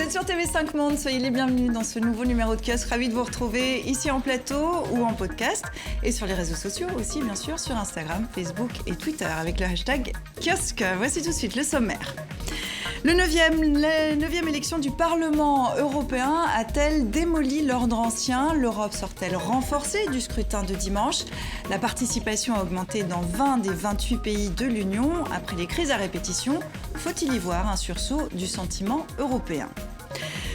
êtes sur TV5 Monde, soyez les bienvenus dans ce nouveau numéro de Kiosque. Ravi de vous retrouver ici en plateau ou en podcast et sur les réseaux sociaux aussi, bien sûr, sur Instagram, Facebook et Twitter avec le hashtag Kiosque. Voici tout de suite le sommaire. La 9e élection du Parlement européen a-t-elle démoli l'ordre ancien? L'Europe sort-elle renforcée du scrutin de dimanche? La participation a augmenté dans 20 des 28 pays de l'Union. Après les crises à répétition, faut-il y voir un sursaut du sentiment européen?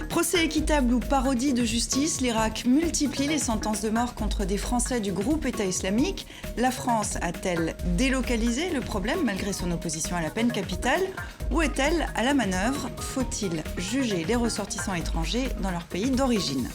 Procès équitable ou parodie de justice, l'Irak multiplie les sentences de mort contre des Français du groupe État islamique. La France a-t-elle délocalisé le problème malgré son opposition à la peine capitale? Ou est-elle à la manœuvre? Faut-il juger les ressortissants étrangers dans leur pays d'origine?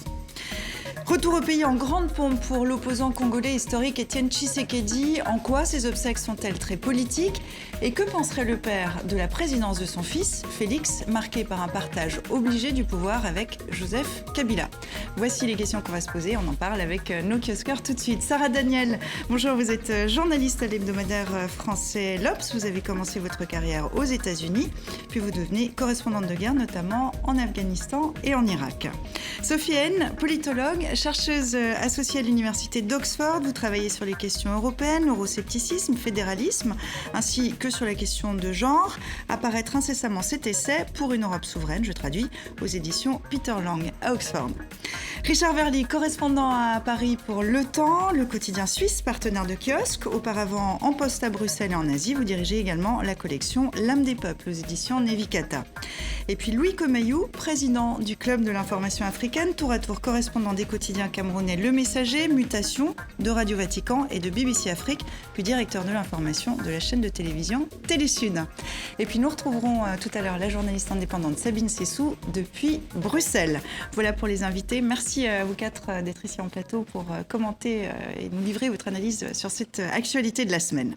Retour au pays en grande pompe pour l'opposant congolais historique Étienne Tshisekedi. En quoi ces obsèques sont-elles très politiques? Et que penserait le père de la présidence de son fils, Félix, marqué par un partage obligé du pouvoir avec Joseph Kabila? Voici les questions qu'on va se poser. On en parle avec nos kiosqueurs tout de suite. Sarah Daniel, bonjour, vous êtes journaliste à l'hebdomadaire français L'Obs. Vous avez commencé votre carrière aux États-Unis, puis vous devenez correspondante de guerre, notamment en Afghanistan et en Irak. Sophie Haine, politologue, chercheuse associée à l'université d'Oxford. Vous travaillez sur les questions européennes, euroscepticisme, fédéralisme, ainsi que sur la question de genre. Apparaître incessamment cet essai pour une Europe souveraine, je traduis, aux éditions Peter Lang à Oxford. Richard Verly, correspondant à Paris pour Le Temps, le quotidien suisse, partenaire de Kiosque. Auparavant en poste à Bruxelles et en Asie, vous dirigez également la collection L'âme des peuples aux éditions Nevikata. Et puis Louis Comayou, président du Club de l'information africaine, tour à tour correspondant des quotidiens camerounais Le Messager, Mutation, de Radio Vatican et de BBC Afrique, puis directeur de l'information de la chaîne de télévision Télésud. Et puis nous retrouverons tout à l'heure la journaliste indépendante Sabine Sessou depuis Bruxelles. Voilà pour les invités. Merci à vous quatre d'être ici en plateau pour commenter et nous livrer votre analyse sur cette actualité de la semaine.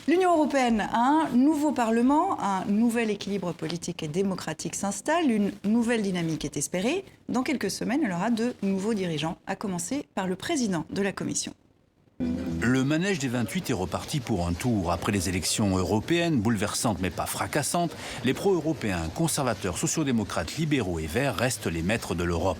L'Union européenne a un nouveau Parlement, un nouvel équilibre politique et démocratique s'installe, une nouvelle dynamique est espérée. Dans quelques semaines, elle aura de nouveaux dirigeants, à commencer par le président de la Commission. Le manège des 28 est reparti pour un tour. Après les élections européennes, bouleversantes mais pas fracassantes, les pro-européens, conservateurs, sociodémocrates, libéraux et verts restent les maîtres de l'Europe.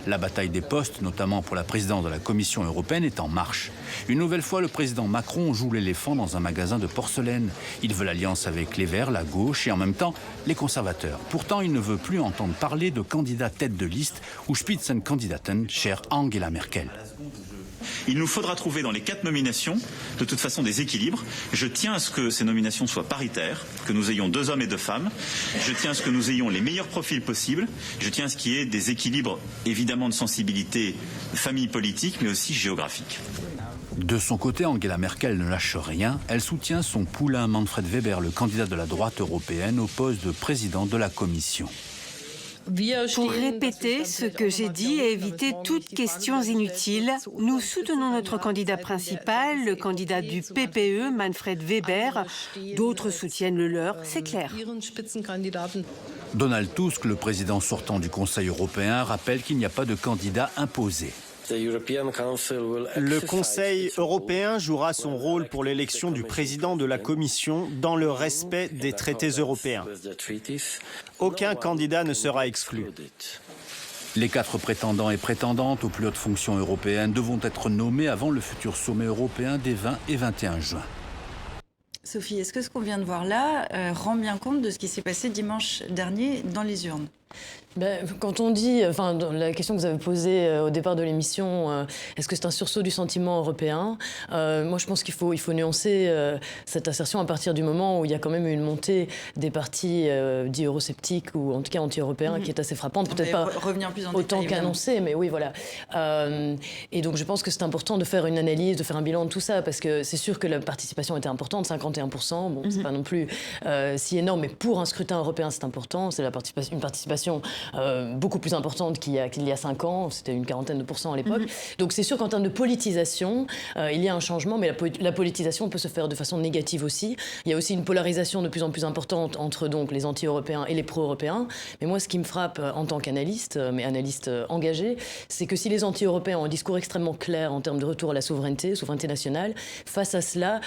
La bataille des postes, notamment pour la présidence de la Commission européenne, est en marche. Une nouvelle fois, le président Macron joue l'éléphant dans un magasin de porcelaine. Il veut l'alliance avec les verts, la gauche et en même temps les conservateurs. Pourtant, il ne veut plus entendre parler de candidat tête de liste ou Spitzenkandidaten, chère Angela Merkel. Il nous faudra trouver dans les 4 nominations, de toute façon, des équilibres. Je tiens à ce que ces nominations soient paritaires, que nous ayons 2 hommes et 2 femmes. Je tiens à ce que nous ayons les meilleurs profils possibles. Je tiens à ce qu'il y ait des équilibres, évidemment, de sensibilité famille politique, mais aussi géographique. De son côté, Angela Merkel ne lâche rien. Elle soutient son poulain Manfred Weber, le candidat de la droite européenne, au poste de président de la Commission. Pour répéter ce que j'ai dit et éviter toutes questions inutiles, nous soutenons notre candidat principal, le candidat du PPE, Manfred Weber. D'autres soutiennent le leur, c'est clair. Donald Tusk, le président sortant du Conseil européen, rappelle qu'il n'y a pas de candidat imposé. Le Conseil européen jouera son rôle pour l'élection du président de la Commission dans le respect des traités européens. Aucun candidat ne sera exclu. Les 4 prétendants et prétendantes aux plus hautes fonctions européennes devront être nommés avant le futur sommet européen des 20 et 21 juin. Sophie, est-ce que ce qu'on vient de voir là rend bien compte de ce qui s'est passé dimanche dernier dans les urnes? Quand on dit, la question que vous avez posée au départ de l'émission, est-ce que c'est un sursaut du sentiment européen? Moi, je pense qu'il faut nuancer cette assertion à partir du moment où il y a quand même une montée des partis dits eurosceptiques ou en tout cas anti-européens qui est assez frappante, peut-être pas autant qu'annoncé, mais oui, voilà. Et donc, je pense que c'est important de faire une analyse, de faire un bilan de tout ça, parce que c'est sûr que la participation était importante, 51%, bon, c'est pas non plus si énorme, mais pour un scrutin européen, c'est important, c'est une participation beaucoup plus importante qu'il y a 5 ans, c'était une 40% à l'époque. Donc c'est sûr qu'en termes de politisation, il y a un changement, mais la politisation peut se faire de façon négative aussi. Il y a aussi une polarisation de plus en plus importante entre donc les anti-européens et les pro-européens. Mais moi, ce qui me frappe en tant qu'analyste, mais analyste engagé, c'est que si les anti-européens ont un discours extrêmement clair en termes de retour à la souveraineté nationale, face à cela,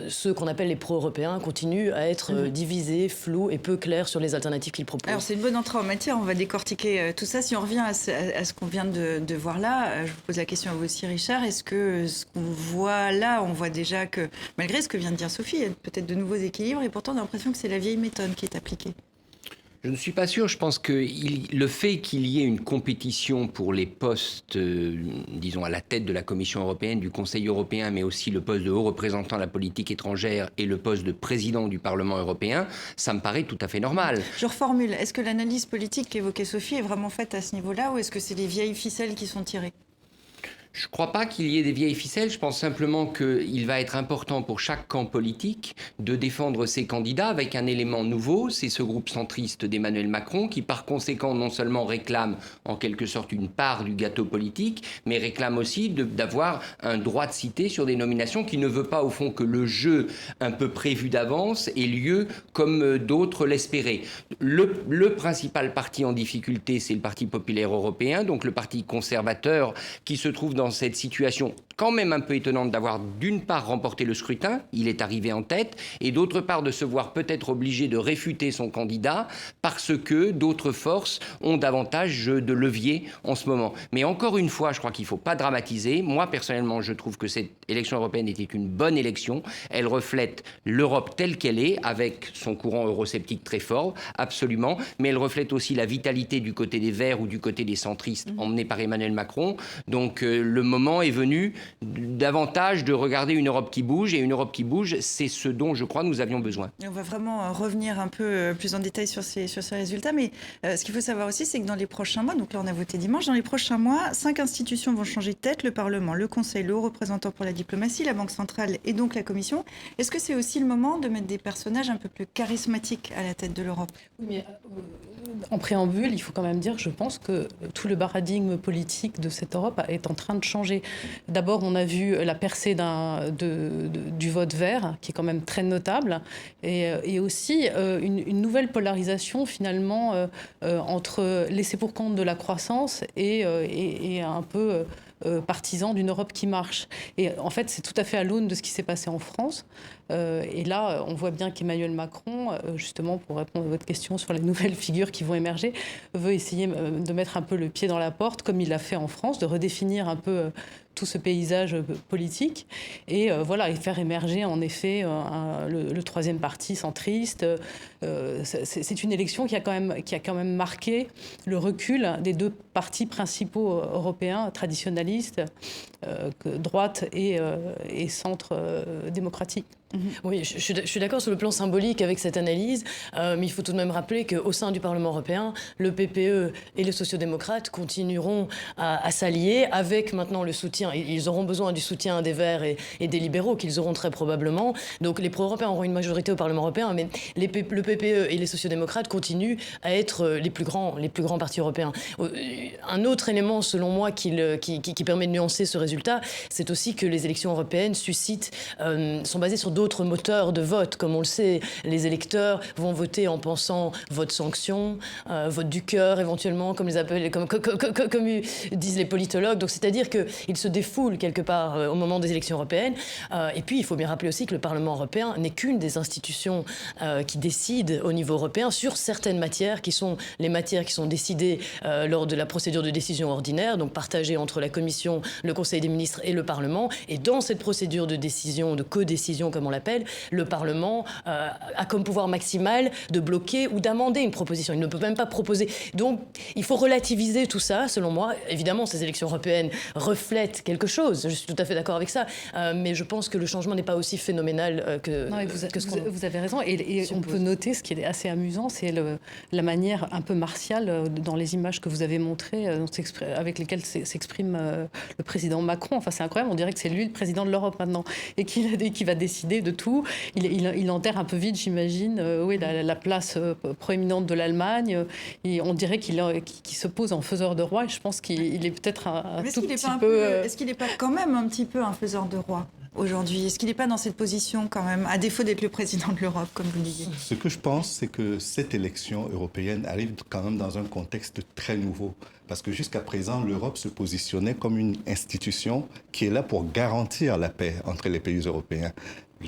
ceux qu'on appelle les pro-européens continuent à être divisés, flous et peu clairs sur les alternatives qu'ils proposent. Alors c'est une bonne entrée en matière. matière. On va décortiquer tout ça. Si on revient à ce qu'on vient de voir là, je vous pose la question à vous aussi, Richard. Est-ce que ce qu'on voit là, on voit déjà que, malgré ce que vient de dire Sophie, il y a peut-être de nouveaux équilibres et pourtant on a l'impression que c'est la vieille méthode qui est appliquée? Je ne suis pas sûr. Je pense que le fait qu'il y ait une compétition pour les postes, disons, à la tête de la Commission européenne, du Conseil européen, mais aussi le poste de haut représentant à la politique étrangère et le poste de président du Parlement européen, ça me paraît tout à fait normal. Je reformule. Est-ce que l'analyse politique qu'évoquait Sophie est vraiment faite à ce niveau-là ou est-ce que c'est les vieilles ficelles qui sont tirées? Je ne crois pas qu'il y ait des vieilles ficelles. Je pense simplement qu'il va être important pour chaque camp politique de défendre ses candidats avec un élément nouveau. C'est ce groupe centriste d'Emmanuel Macron qui, par conséquent, non seulement réclame en quelque sorte une part du gâteau politique, mais réclame aussi d'avoir un droit de cité sur des nominations qui ne veut pas, au fond, que le jeu un peu prévu d'avance ait lieu comme d'autres l'espéraient. Le principal parti en difficulté, c'est le Parti populaire européen, donc le parti conservateur qui se trouve dans cette situation quand même un peu étonnante d'avoir d'une part remporté le scrutin, il est arrivé en tête, et d'autre part de se voir peut-être obligé de réfuter son candidat parce que d'autres forces ont davantage de levier en ce moment. Mais encore une fois, je crois qu'il ne faut pas dramatiser. Moi, personnellement, je trouve que cette élection européenne était une bonne élection. Elle reflète l'Europe telle qu'elle est, avec son courant eurosceptique très fort, absolument, mais elle reflète aussi la vitalité du côté des Verts ou du côté des centristes emmenés par Emmanuel Macron. Donc le moment est venu davantage de regarder une Europe qui bouge, et une Europe qui bouge, c'est ce dont je crois nous avions besoin. On va vraiment revenir un peu plus en détail sur ces résultats, mais ce qu'il faut savoir aussi, c'est que dans les prochains mois, donc là on a voté dimanche, dans les prochains mois, 5 institutions vont changer de tête, le Parlement, le Conseil, le haut représentant pour la diplomatie, la Banque centrale et donc la Commission. Est-ce que c'est aussi le moment de mettre des personnages un peu plus charismatiques à la tête de l'Europe? Oui, mais en préambule, il faut quand même dire, je pense, que tout le paradigme politique de cette Europe est en train de changer. D'abord, on a vu la percée du vote vert, qui est quand même très notable, et aussi une nouvelle polarisation, finalement, entre laisser-pour-compte de la croissance et un peu partisan d'une Europe qui marche. Et en fait, c'est tout à fait à l'aune de ce qui s'est passé en France. Et là, on voit bien qu'Emmanuel Macron, justement, pour répondre à votre question sur les nouvelles figures qui vont émerger, veut essayer de mettre un peu le pied dans la porte, comme il l'a fait en France, de redéfinir un peu tout ce paysage politique et voilà, et faire émerger en effet le troisième parti centriste. C'est une élection qui a quand même marqué le recul des deux partis principaux européens traditionnalistes, droite et centre démocratique. Oui, je suis d'accord sur le plan symbolique avec cette analyse, mais il faut tout de même rappeler qu'au sein du Parlement européen, le PPE et les sociodémocrates continueront à s'allier avec maintenant le soutien. Ils auront besoin du soutien des Verts et des libéraux, qu'ils auront très probablement. Donc les pro-européens auront une majorité au Parlement européen, mais le PPE et les sociodémocrates continuent à être les plus grands partis européens. Un autre élément, selon moi, qui permet de nuancer ce résultat, c'est aussi que les élections européennes sont basées sur d'autres moteurs de vote. Comme on le sait, les électeurs vont voter en pensant vote sanction, vote du cœur éventuellement, comme disent les politologues. Donc c'est-à-dire qu'ils se défoulent quelque part au moment des élections européennes. Et puis il faut bien rappeler aussi que le Parlement européen n'est qu'une des institutions qui décident au niveau européen sur certaines matières qui sont les matières qui sont décidées lors de la procédure de décision ordinaire, donc partagée entre la Commission, le Conseil des ministres et le Parlement. Et dans cette procédure de décision, de codécision comme on l'appelle, le Parlement a comme pouvoir maximal de bloquer ou d'amender une proposition. Il ne peut même pas proposer. Donc, il faut relativiser tout ça, selon moi. Évidemment, ces élections européennes reflètent quelque chose. Je suis tout à fait d'accord avec ça. Mais je pense que le changement n'est pas aussi phénoménal que... Non, vous avez raison. Et on peut noter, ce qui est assez amusant, c'est la manière un peu martiale dans les images que vous avez montrées, avec lesquelles s'exprime le président Macron. Enfin, c'est incroyable. On dirait que c'est lui le président de l'Europe maintenant. Et qu'il va décider de tout. Il enterre un peu vite, j'imagine, la place proéminente de l'Allemagne. On dirait qu'il se pose en faiseur de roi. Et je pense qu'il est peut-être un tout petit peu... Est-ce qu'il n'est pas quand même un petit peu un faiseur de roi aujourd'hui? Est-ce qu'il n'est pas dans cette position quand même, à défaut d'être le président de l'Europe, comme vous le disiez? Ce que je pense, c'est que cette élection européenne arrive quand même dans un contexte très nouveau. Parce que jusqu'à présent, l'Europe se positionnait comme une institution qui est là pour garantir la paix entre les pays européens.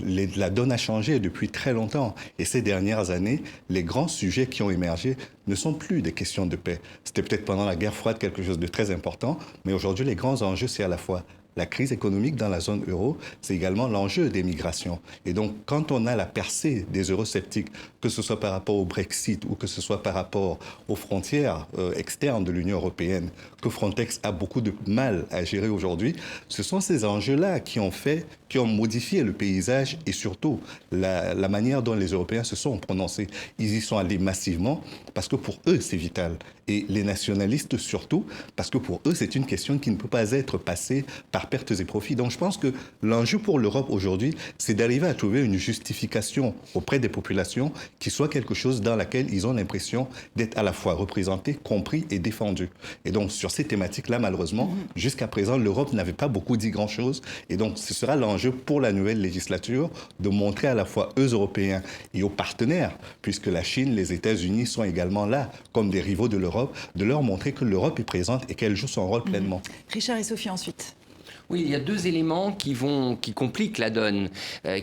La donne a changé depuis très longtemps. Et ces dernières années, les grands sujets qui ont émergé ne sont plus des questions de paix. C'était peut-être pendant la guerre froide quelque chose de très important, mais aujourd'hui, les grands enjeux, c'est à la fois la crise économique dans la zone euro, c'est également l'enjeu des migrations. Et donc, quand on a la percée des eurosceptiques, que ce soit par rapport au Brexit ou que ce soit par rapport aux frontières externes de l'Union européenne, que Frontex a beaucoup de mal à gérer aujourd'hui, ce sont ces enjeux-là qui ont modifié le paysage et surtout la manière dont les Européens se sont prononcés. Ils y sont allés massivement parce que pour eux, c'est vital. Et les nationalistes surtout, parce que pour eux, c'est une question qui ne peut pas être passée par pertes et profits. Donc je pense que l'enjeu pour l'Europe aujourd'hui, c'est d'arriver à trouver une justification auprès des populations qui soit quelque chose dans laquelle ils ont l'impression d'être à la fois représentés, compris et défendus. Et donc sur ces thématiques-là, malheureusement, jusqu'à présent, l'Europe n'avait pas beaucoup dit grand-chose. Et donc ce sera l'enjeu pour la nouvelle législature de montrer à la fois aux Européens et aux partenaires, puisque la Chine, les États-Unis sont également là comme des rivaux de l'Europe, de leur montrer que l'Europe est présente et qu'elle joue son rôle pleinement. Richard et Sophie ensuite. Oui, il y a deux éléments qui compliquent la donne,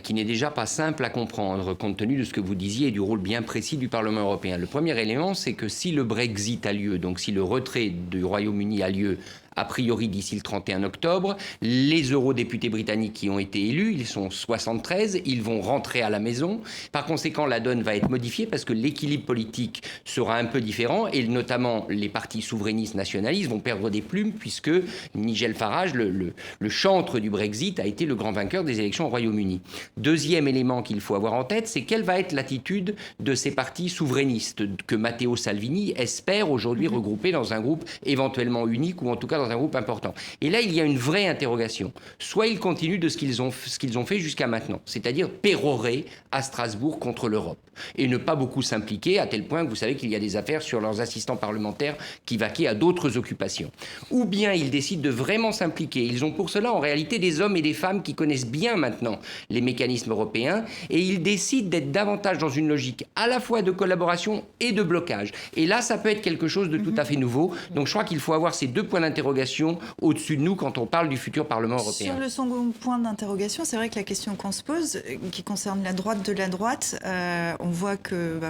qui n'est déjà pas simple à comprendre, compte tenu de ce que vous disiez et du rôle bien précis du Parlement européen. Le premier élément, c'est que si le Brexit a lieu, donc si le retrait du Royaume-Uni a lieu, a priori d'ici le 31 octobre, les eurodéputés britanniques qui ont été élus, ils sont 73, ils vont rentrer à la maison. Par conséquent, la donne va être modifiée parce que l'équilibre politique sera un peu différent et notamment les partis souverainistes nationalistes vont perdre des plumes puisque Nigel Farage, le chantre du Brexit, a été le grand vainqueur des élections au Royaume-Uni. Deuxième élément qu'il faut avoir en tête, c'est quelle va être l'attitude de ces partis souverainistes que Matteo Salvini espère aujourd'hui regrouper dans un groupe éventuellement unique ou en tout cas dans un groupe important. Et là, il y a une vraie interrogation. Soit ils continuent de ce qu'ils ont fait jusqu'à maintenant, c'est-à-dire pérorer à Strasbourg contre l'Europe et ne pas beaucoup s'impliquer, à tel point que vous savez qu'il y a des affaires sur leurs assistants parlementaires qui vaquaient à d'autres occupations. Ou bien ils décident de vraiment s'impliquer. Ils ont pour cela en réalité des hommes et des femmes qui connaissent bien maintenant les mécanismes européens et ils décident d'être davantage dans une logique à la fois de collaboration et de blocage. Et là, ça peut être quelque chose de tout à fait nouveau. Donc je crois qu'il faut avoir ces deux points d'interrogation au-dessus de nous quand on parle du futur Parlement européen. Sur le second point d'interrogation, c'est vrai que la question qu'on se pose, qui concerne la droite de la droite, on voit que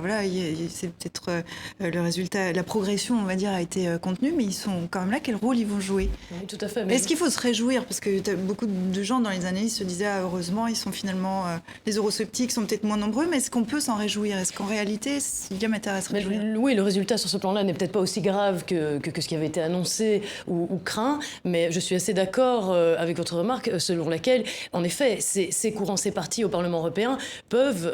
c'est peut-être le résultat, la progression, on va dire, a été contenue, mais ils sont quand même là. Quel rôle ils vont jouer? Oui, tout à fait. Mais est-ce qu'il faut se réjouir? Parce que beaucoup de gens dans les analyses se disaient heureusement, ils sont finalement les eurosceptiques sont peut-être moins nombreux, mais est-ce qu'on peut s'en réjouir? Est-ce qu'en réalité, il y a matière à se réjouir? Oui, le résultat sur ce plan-là n'est peut-être pas aussi grave que ce qui avait été annoncé ou craint, mais je suis assez d'accord avec votre remarque selon laquelle, en effet, ces courants, ces partis au Parlement européen peuvent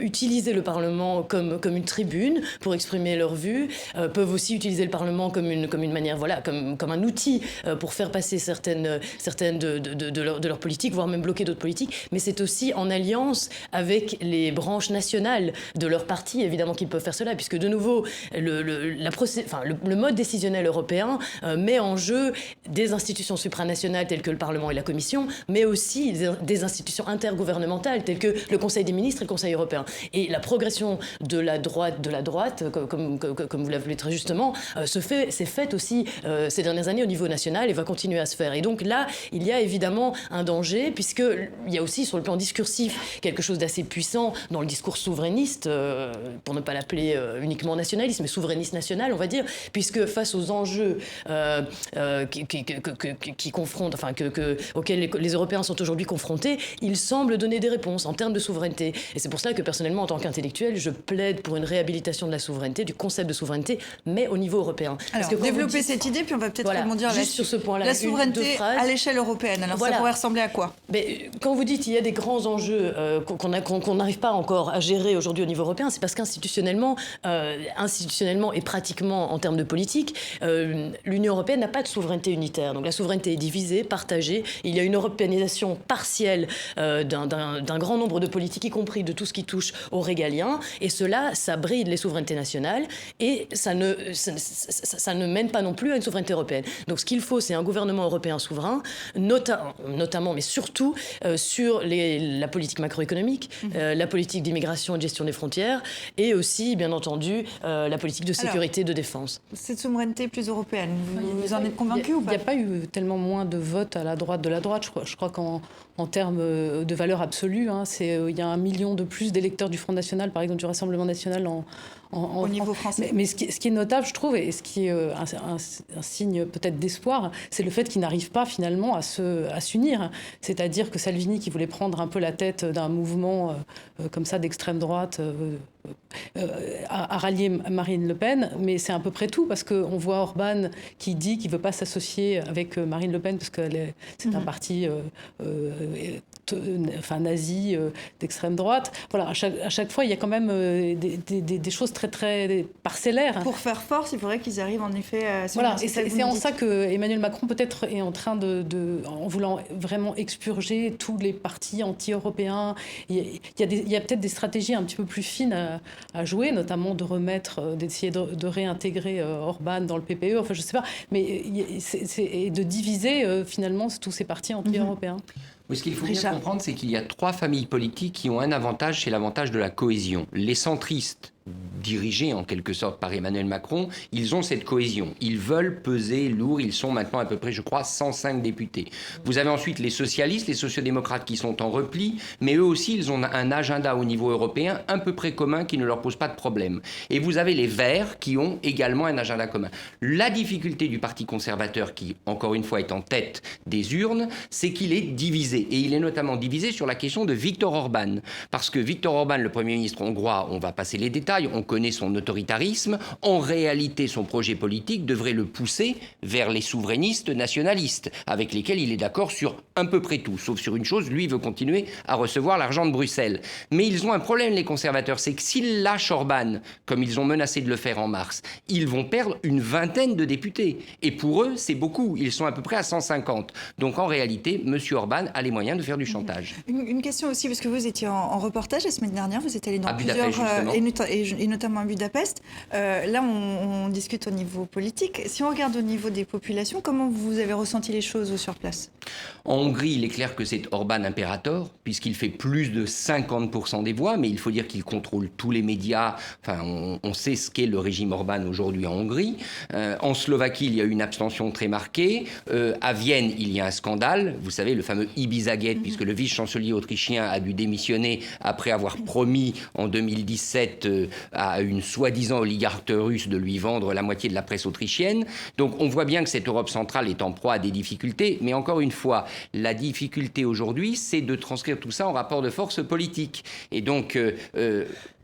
utiliser le Parlement comme une tribune pour exprimer leurs vues, peuvent aussi utiliser le Parlement comme une manière, voilà, comme un outil pour faire passer certaines de leurs politiques, voire même bloquer d'autres politiques, mais c'est aussi en alliance avec les branches nationales de leur parti, évidemment qu'ils peuvent faire cela, puisque de nouveau, le mode décisionnel européen met en jeu des institutions supranationales telles que le Parlement et la Commission, mais aussi des institutions intergouvernementales telles que le Conseil des ministres et le Conseil européen. Et la progression de la droite, comme vous l'avez très justement, s'est faite aussi ces dernières années au niveau national et va continuer à se faire. Et donc là, il y a évidemment un danger, puisqu'il y a aussi sur le plan discursif quelque chose d'assez puissant dans le discours souverainiste, pour ne pas l'appeler uniquement nationaliste, mais souverainiste national, on va dire, puisque face aux enjeux qui confrontent, auxquels les Européens sont aujourd'hui confrontés, il semble donner des réponses en termes de souveraineté. Et c'est pour cela que personnellement, en tant qu'intellectuel, je plaide pour une réhabilitation de la souveraineté, du concept de souveraineté, mais au niveau européen. Alors, développer cette idée, puis on va peut-être rebondir juste sur ce point-là. La souveraineté à l'échelle européenne. Alors ça pourrait ressembler à quoi? Mais quand vous dites qu'il y a des grands enjeux qu'on n'arrive pas encore à gérer aujourd'hui au niveau européen, c'est parce qu'institutionnellement et pratiquement en termes de politique, l'Union européenne n'a pas de souveraineté unitaire. Donc la souveraineté est divisée, partagée. Il y a une européanisation partielle d'un grand nombre de politiques, y compris de tout ce qui touche au régalien. Et cela, ça bride les souverainetés nationales et ça ne mène pas non plus à une souveraineté européenne. Donc ce qu'il faut, c'est un gouvernement européen souverain, notamment, mais surtout sur la politique macroéconomique, la politique d'immigration et de gestion des frontières, et aussi, bien entendu, la politique de sécurité et de défense. Cette souveraineté plus européenne, vous en êtes convaincu ou pas? n'y a pas eu tellement moins de votes à la droite de la droite. Je crois qu'en termes de valeur absolue, il y a 1 million de plus d'électeurs du Front National, par exemple du Rassemblement National au niveau français. Mais ce qui est notable, je trouve, et ce qui est un signe peut-être d'espoir, c'est le fait qu'ils n'arrivent pas finalement à s'unir. C'est-à-dire que Salvini, qui voulait prendre un peu la tête d'un mouvement comme ça d'extrême droite, a rallié Marine Le Pen, mais c'est à peu près tout, parce qu'on voit Orban qui dit qu'il ne veut pas s'associer avec Marine Le Pen, parce que c'est un parti nazi d'extrême droite. Voilà, à chaque fois, il y a quand même des choses très, très parcellaires. Pour faire force, il faudrait qu'ils arrivent en effet à se Voilà, et c'est en ça que Emmanuel Macron peut-être est en train en voulant vraiment expurger tous les partis anti-européens. Il y a peut-être des stratégies un petit peu plus fines à jouer, notamment d'essayer de réintégrer Orban dans le PPE, enfin je sais pas, mais et de diviser finalement tous ces partis anti-européens. Mais ce qu'il faut bien comprendre, c'est qu'il y a 3 familles politiques qui ont un avantage, c'est l'avantage de la cohésion. Les centristes, dirigés en quelque sorte par Emmanuel Macron, ils ont cette cohésion. Ils veulent peser lourd. Ils sont maintenant à peu près, je crois, 105 députés. Vous avez ensuite les socialistes, les sociodémocrates qui sont en repli, mais eux aussi, ils ont un agenda au niveau européen à peu près commun qui ne leur pose pas de problème. Et vous avez les Verts qui ont également un agenda commun. La difficulté du Parti conservateur, qui, encore une fois, est en tête des urnes, c'est qu'il est divisé. Et il est notamment divisé sur la question de Viktor Orban. Parce que Viktor Orban, le Premier ministre hongrois, on va passer les détails, on connaît son autoritarisme. En réalité, son projet politique devrait le pousser vers les souverainistes nationalistes, avec lesquels il est d'accord sur à peu près tout, sauf sur une chose, lui veut continuer à recevoir l'argent de Bruxelles. Mais ils ont un problème, les conservateurs, c'est que s'ils lâchent Orban, comme ils ont menacé de le faire en mars, ils vont perdre une 20aine de députés. Et pour eux, c'est beaucoup. Ils sont à peu près à 150. Donc en réalité, M. Orban a les moyens de faire du chantage. Une question aussi, parce que vous étiez en reportage la semaine dernière, vous êtes allé dans plusieurs... et notamment à Budapest. Là, on discute au niveau politique. Si on regarde au niveau des populations, comment vous avez ressenti les choses sur place ? En Hongrie, il est clair que c'est Orban impérator, puisqu'il fait plus de 50% des voix, mais il faut dire qu'il contrôle tous les médias. Enfin, on sait ce qu'est le régime Orban aujourd'hui en Hongrie. En Slovaquie, il y a une abstention très marquée. À Vienne, il y a un scandale. Vous savez, le fameux Ibiza-Gate, puisque le vice-chancelier autrichien a dû démissionner après avoir promis en 2017 à une soi-disant oligarque russe de lui vendre la moitié de la presse autrichienne. Donc on voit bien que cette Europe centrale est en proie à des difficultés, mais encore une fois, la difficulté aujourd'hui, c'est de transcrire tout ça en rapport de force politique. Et donc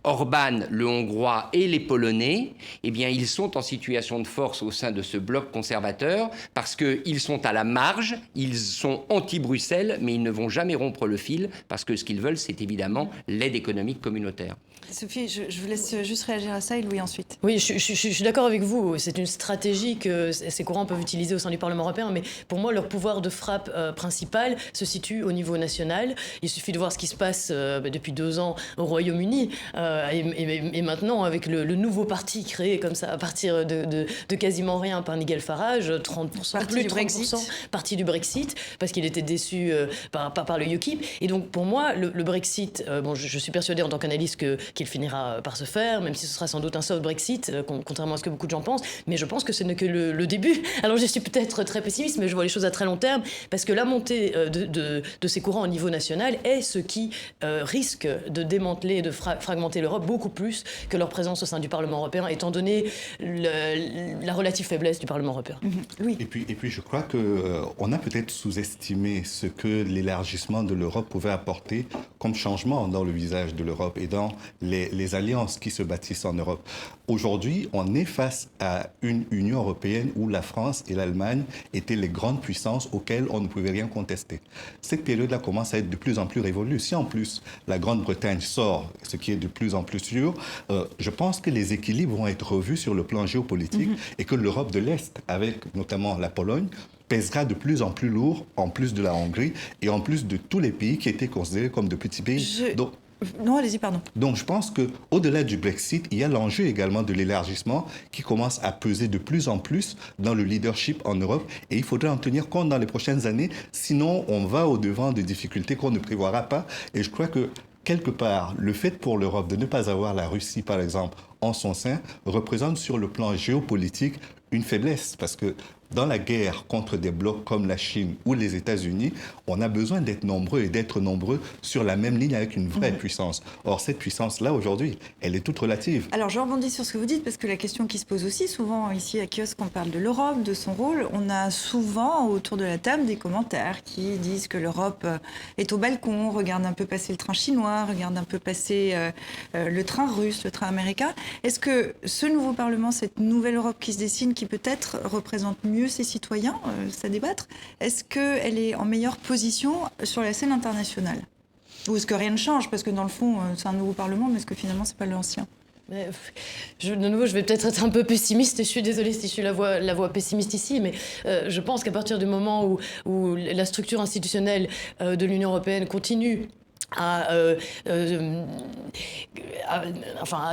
Orban, le Hongrois et les Polonais, eh bien, ils sont en situation de force au sein de ce bloc conservateur parce qu'ils sont à la marge, ils sont anti-Bruxelles, mais ils ne vont jamais rompre le fil parce que ce qu'ils veulent, c'est évidemment l'aide économique communautaire. Sophie, je vous laisse juste réagir à ça et Louis ensuite. Oui, je suis d'accord avec vous. C'est une stratégie que ces courants peuvent utiliser au sein du Parlement européen, mais pour moi, leur pouvoir de frappe principal se situe au niveau national. Il suffit de voir ce qui se passe depuis 2 ans au Royaume-Uni et maintenant avec le nouveau parti créé comme ça à partir de quasiment rien par Nigel Farage, 30%, plus de 30%, parti du Brexit, parce qu'il était déçu par le UKIP. Et donc pour moi, le Brexit, je suis persuadée en tant qu'analyste qu'il finira par se faire, même si ce sera sans doute un soft Brexit, contrairement à ce que beaucoup de gens pensent. Mais je pense que ce n'est que le début. Alors je suis peut-être très pessimiste, mais je vois les choses à très long terme, parce que la montée de ces courants au niveau national est ce qui risque de démanteler et de fragmenter l'Europe beaucoup plus que leur présence au sein du Parlement européen, étant donné la relative faiblesse du Parlement européen. Oui. Et puis je crois qu'on a peut-être sous-estimé ce que l'élargissement de l'Europe pouvait apporter comme changement dans le visage de l'Europe et dans les alliances qui se bâtissent en Europe. Aujourd'hui, on est face à une Union européenne où la France et l'Allemagne étaient les grandes puissances auxquelles on ne pouvait rien contester. Cette période-là commence à être de plus en plus révolue. Si en plus la Grande-Bretagne sort, ce qui est de plus en plus sûr, je pense que les équilibres vont être revus sur le plan géopolitique et que l'Europe de l'Est, avec notamment la Pologne, pèsera de plus en plus lourd, en plus de la Hongrie et en plus de tous les pays qui étaient considérés comme de petits pays. Non, allez-y, pardon. Donc, je pense qu'au-delà du Brexit, il y a l'enjeu également de l'élargissement qui commence à peser de plus en plus dans le leadership en Europe. Et il faudra en tenir compte dans les prochaines années. Sinon, on va au-devant des difficultés qu'on ne prévoira pas. Et je crois que, quelque part, le fait pour l'Europe de ne pas avoir la Russie, par exemple, en son sein, représente sur le plan géopolitique une faiblesse. Parce que dans la guerre contre des blocs comme la Chine ou les États-Unis, on a besoin d'être nombreux et d'être nombreux sur la même ligne avec une vraie puissance. Or, cette puissance-là, aujourd'hui, elle est toute relative. Alors, je rebondis sur ce que vous dites, parce que la question qui se pose aussi, souvent ici à Kiosque, on parle de l'Europe, de son rôle. On a souvent autour de la table des commentaires qui disent que l'Europe est au balcon, regarde un peu passer le train chinois, regarde un peu passer le train russe, le train américain. Est-ce que ce nouveau Parlement, cette nouvelle Europe qui se dessine, qui peut-être représente mieux ses citoyens, c'est à débattre, est-ce qu'elle est en meilleure position sur la scène internationale ? Ou est-ce que rien ne change ? Parce que dans le fond, c'est un nouveau Parlement, mais est-ce que finalement, c'est pas l'ancien ? De nouveau, je vais peut-être être un peu pessimiste, et je suis désolée si je suis la voix pessimiste ici, mais je pense qu'à partir du moment où la structure institutionnelle de l'Union européenne continue à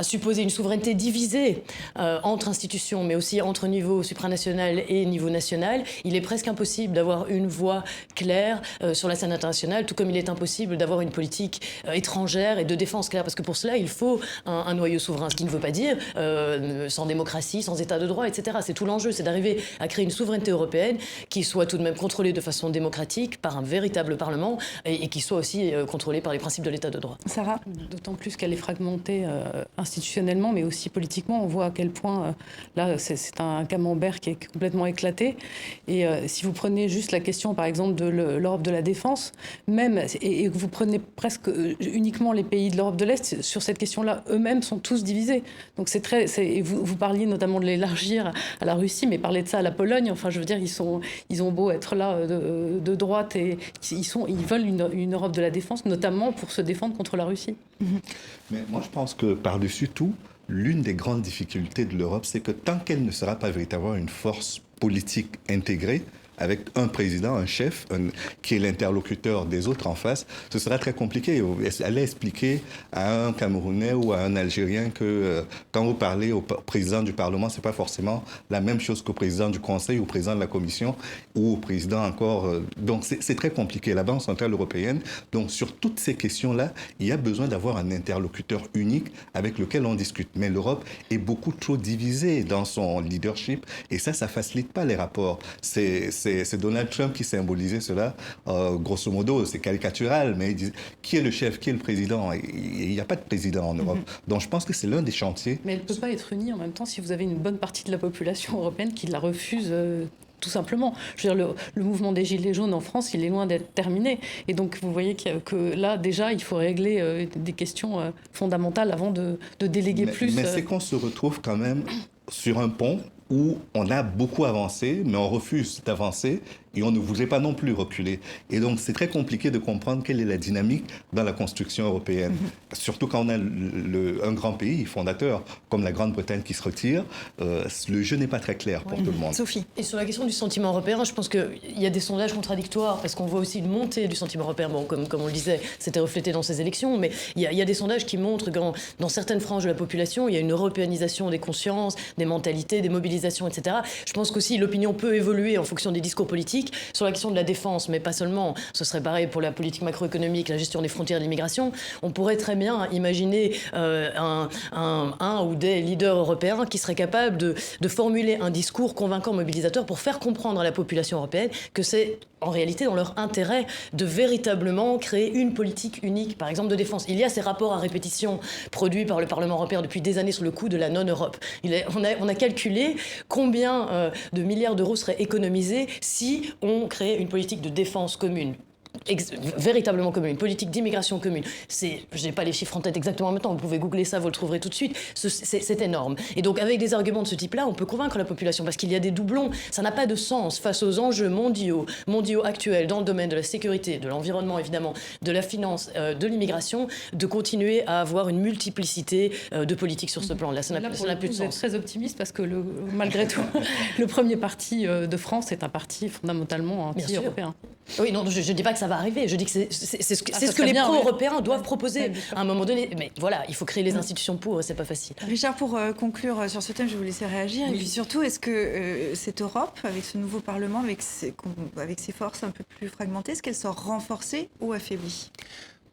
supposer une souveraineté divisée entre institutions, mais aussi entre niveau supranational et niveau national, il est presque impossible d'avoir une voix claire sur la scène internationale, tout comme il est impossible d'avoir une politique étrangère et de défense claire, parce que pour cela, il faut un noyau souverain, ce qui ne veut pas dire sans démocratie, sans état de droit, etc. C'est tout l'enjeu, c'est d'arriver à créer une souveraineté européenne qui soit tout de même contrôlée de façon démocratique par un véritable Parlement et qui soit aussi contrôlée par les principes de l'état de droit. Sarah ? D'autant plus qu'elle est fragmentée institutionnellement, mais aussi politiquement. On voit à quel point, là, c'est un camembert qui est complètement éclaté. Et si vous prenez juste la question, par exemple, de l'Europe de la défense, même, et vous prenez presque uniquement les pays de l'Europe de l'Est, sur cette question-là, eux-mêmes sont tous divisés. Donc et vous parliez notamment de l'élargir à la Russie, mais parlez de ça à la Pologne. Enfin, je veux dire, ils ont beau être là de droite, et ils veulent une Europe de la défense, notamment pour se défendre contre la Russie. Mais moi, je pense que par-dessus tout, l'une des grandes difficultés de l'Europe, c'est que tant qu'elle ne sera pas véritablement une force politique intégrée, avec un président, un chef, qui est l'interlocuteur des autres en face, ce sera très compliqué. Aller expliquer à un Camerounais ou à un Algérien que quand vous parlez au président du Parlement, c'est pas forcément la même chose qu'au président du Conseil, au président de la Commission ou au président encore. Donc c'est très compliqué. La Banque centrale européenne, donc sur toutes ces questions-là, il y a besoin d'avoir un interlocuteur unique avec lequel on discute. Mais l'Europe est beaucoup trop divisée dans son leadership et ça facilite pas les rapports. C'est Donald Trump qui symbolisait cela. Grosso modo, c'est caricatural, mais il dit qui est le chef, qui est le président ? Il n'y a pas de président en Europe. Donc je pense que c'est l'un des chantiers. Mais elle ne peut pas être unie en même temps si vous avez une bonne partie de la population européenne qui la refuse. Tout simplement. Je veux dire, le mouvement des Gilets jaunes en France, il est loin d'être terminé. Et donc, vous voyez que là, déjà, il faut régler des questions fondamentales avant de déléguer plus. Mais c'est qu'on se retrouve quand même sur un pont où on a beaucoup avancé, mais on refuse d'avancer et on ne voulait pas non plus reculer. Et donc, c'est très compliqué de comprendre quelle est la dynamique dans la construction européenne. Surtout quand on a un grand pays fondateur, comme la Grande-Bretagne qui se retire, le jeu n'est pas très clair pour tout le monde. Sophie. Et sur la question du sentiment européen, je pense qu'il y a des sondages contradictoires, parce qu'on voit aussi une montée du sentiment européen. Bon, comme on le disait, c'était reflété dans ces élections, mais il y a des sondages qui montrent que dans certaines franges de la population, il y a une européanisation des consciences, des mentalités, des mobilisations, etc. Je pense qu'aussi l'opinion peut évoluer en fonction des discours politiques. Sur la question de la défense, mais pas seulement, ce serait pareil pour la politique macroéconomique, la gestion des frontières, de l'immigration, on pourrait très bien imaginer un ou des leaders européens qui seraient capables de formuler un discours convaincant, mobilisateur, pour faire comprendre à la population européenne que c'est en réalité dans leur intérêt de véritablement créer une politique unique, par exemple de défense. Il y a ces rapports à répétition produits par le Parlement européen depuis des années sur le coût de la non-Europe. On a calculé combien de milliards d'euros seraient économisés si on créait une politique de défense commune. Véritablement commune, une politique d'immigration commune. Je n'ai pas les chiffres en tête exactement maintenant, vous pouvez googler ça, vous le trouverez tout de suite. C'est énorme. Et donc avec des arguments de ce type-là, on peut convaincre la population parce qu'il y a des doublons. Ça n'a pas de sens face aux enjeux mondiaux actuels dans le domaine de la sécurité, de l'environnement évidemment, de la finance, de l'immigration, de continuer à avoir une multiplicité de politiques sur ce plan-là. Ça n'a plus de sens. Vous êtes très optimiste parce que malgré tout, le premier parti de France est un parti fondamentalement anti-européen. Oui, non, je ne dis pas que ça va arriver. Je dis que c'est ce que les pro-européens doivent proposer à un moment donné. Mais voilà, il faut créer les institutions pour, c'est pas facile. Richard, pour conclure sur ce thème, je vais vous laisser réagir. Oui. Et puis surtout, est-ce que cette Europe, avec ce nouveau Parlement, avec ses forces un peu plus fragmentées, est-ce qu'elle sort renforcée ou affaiblie ?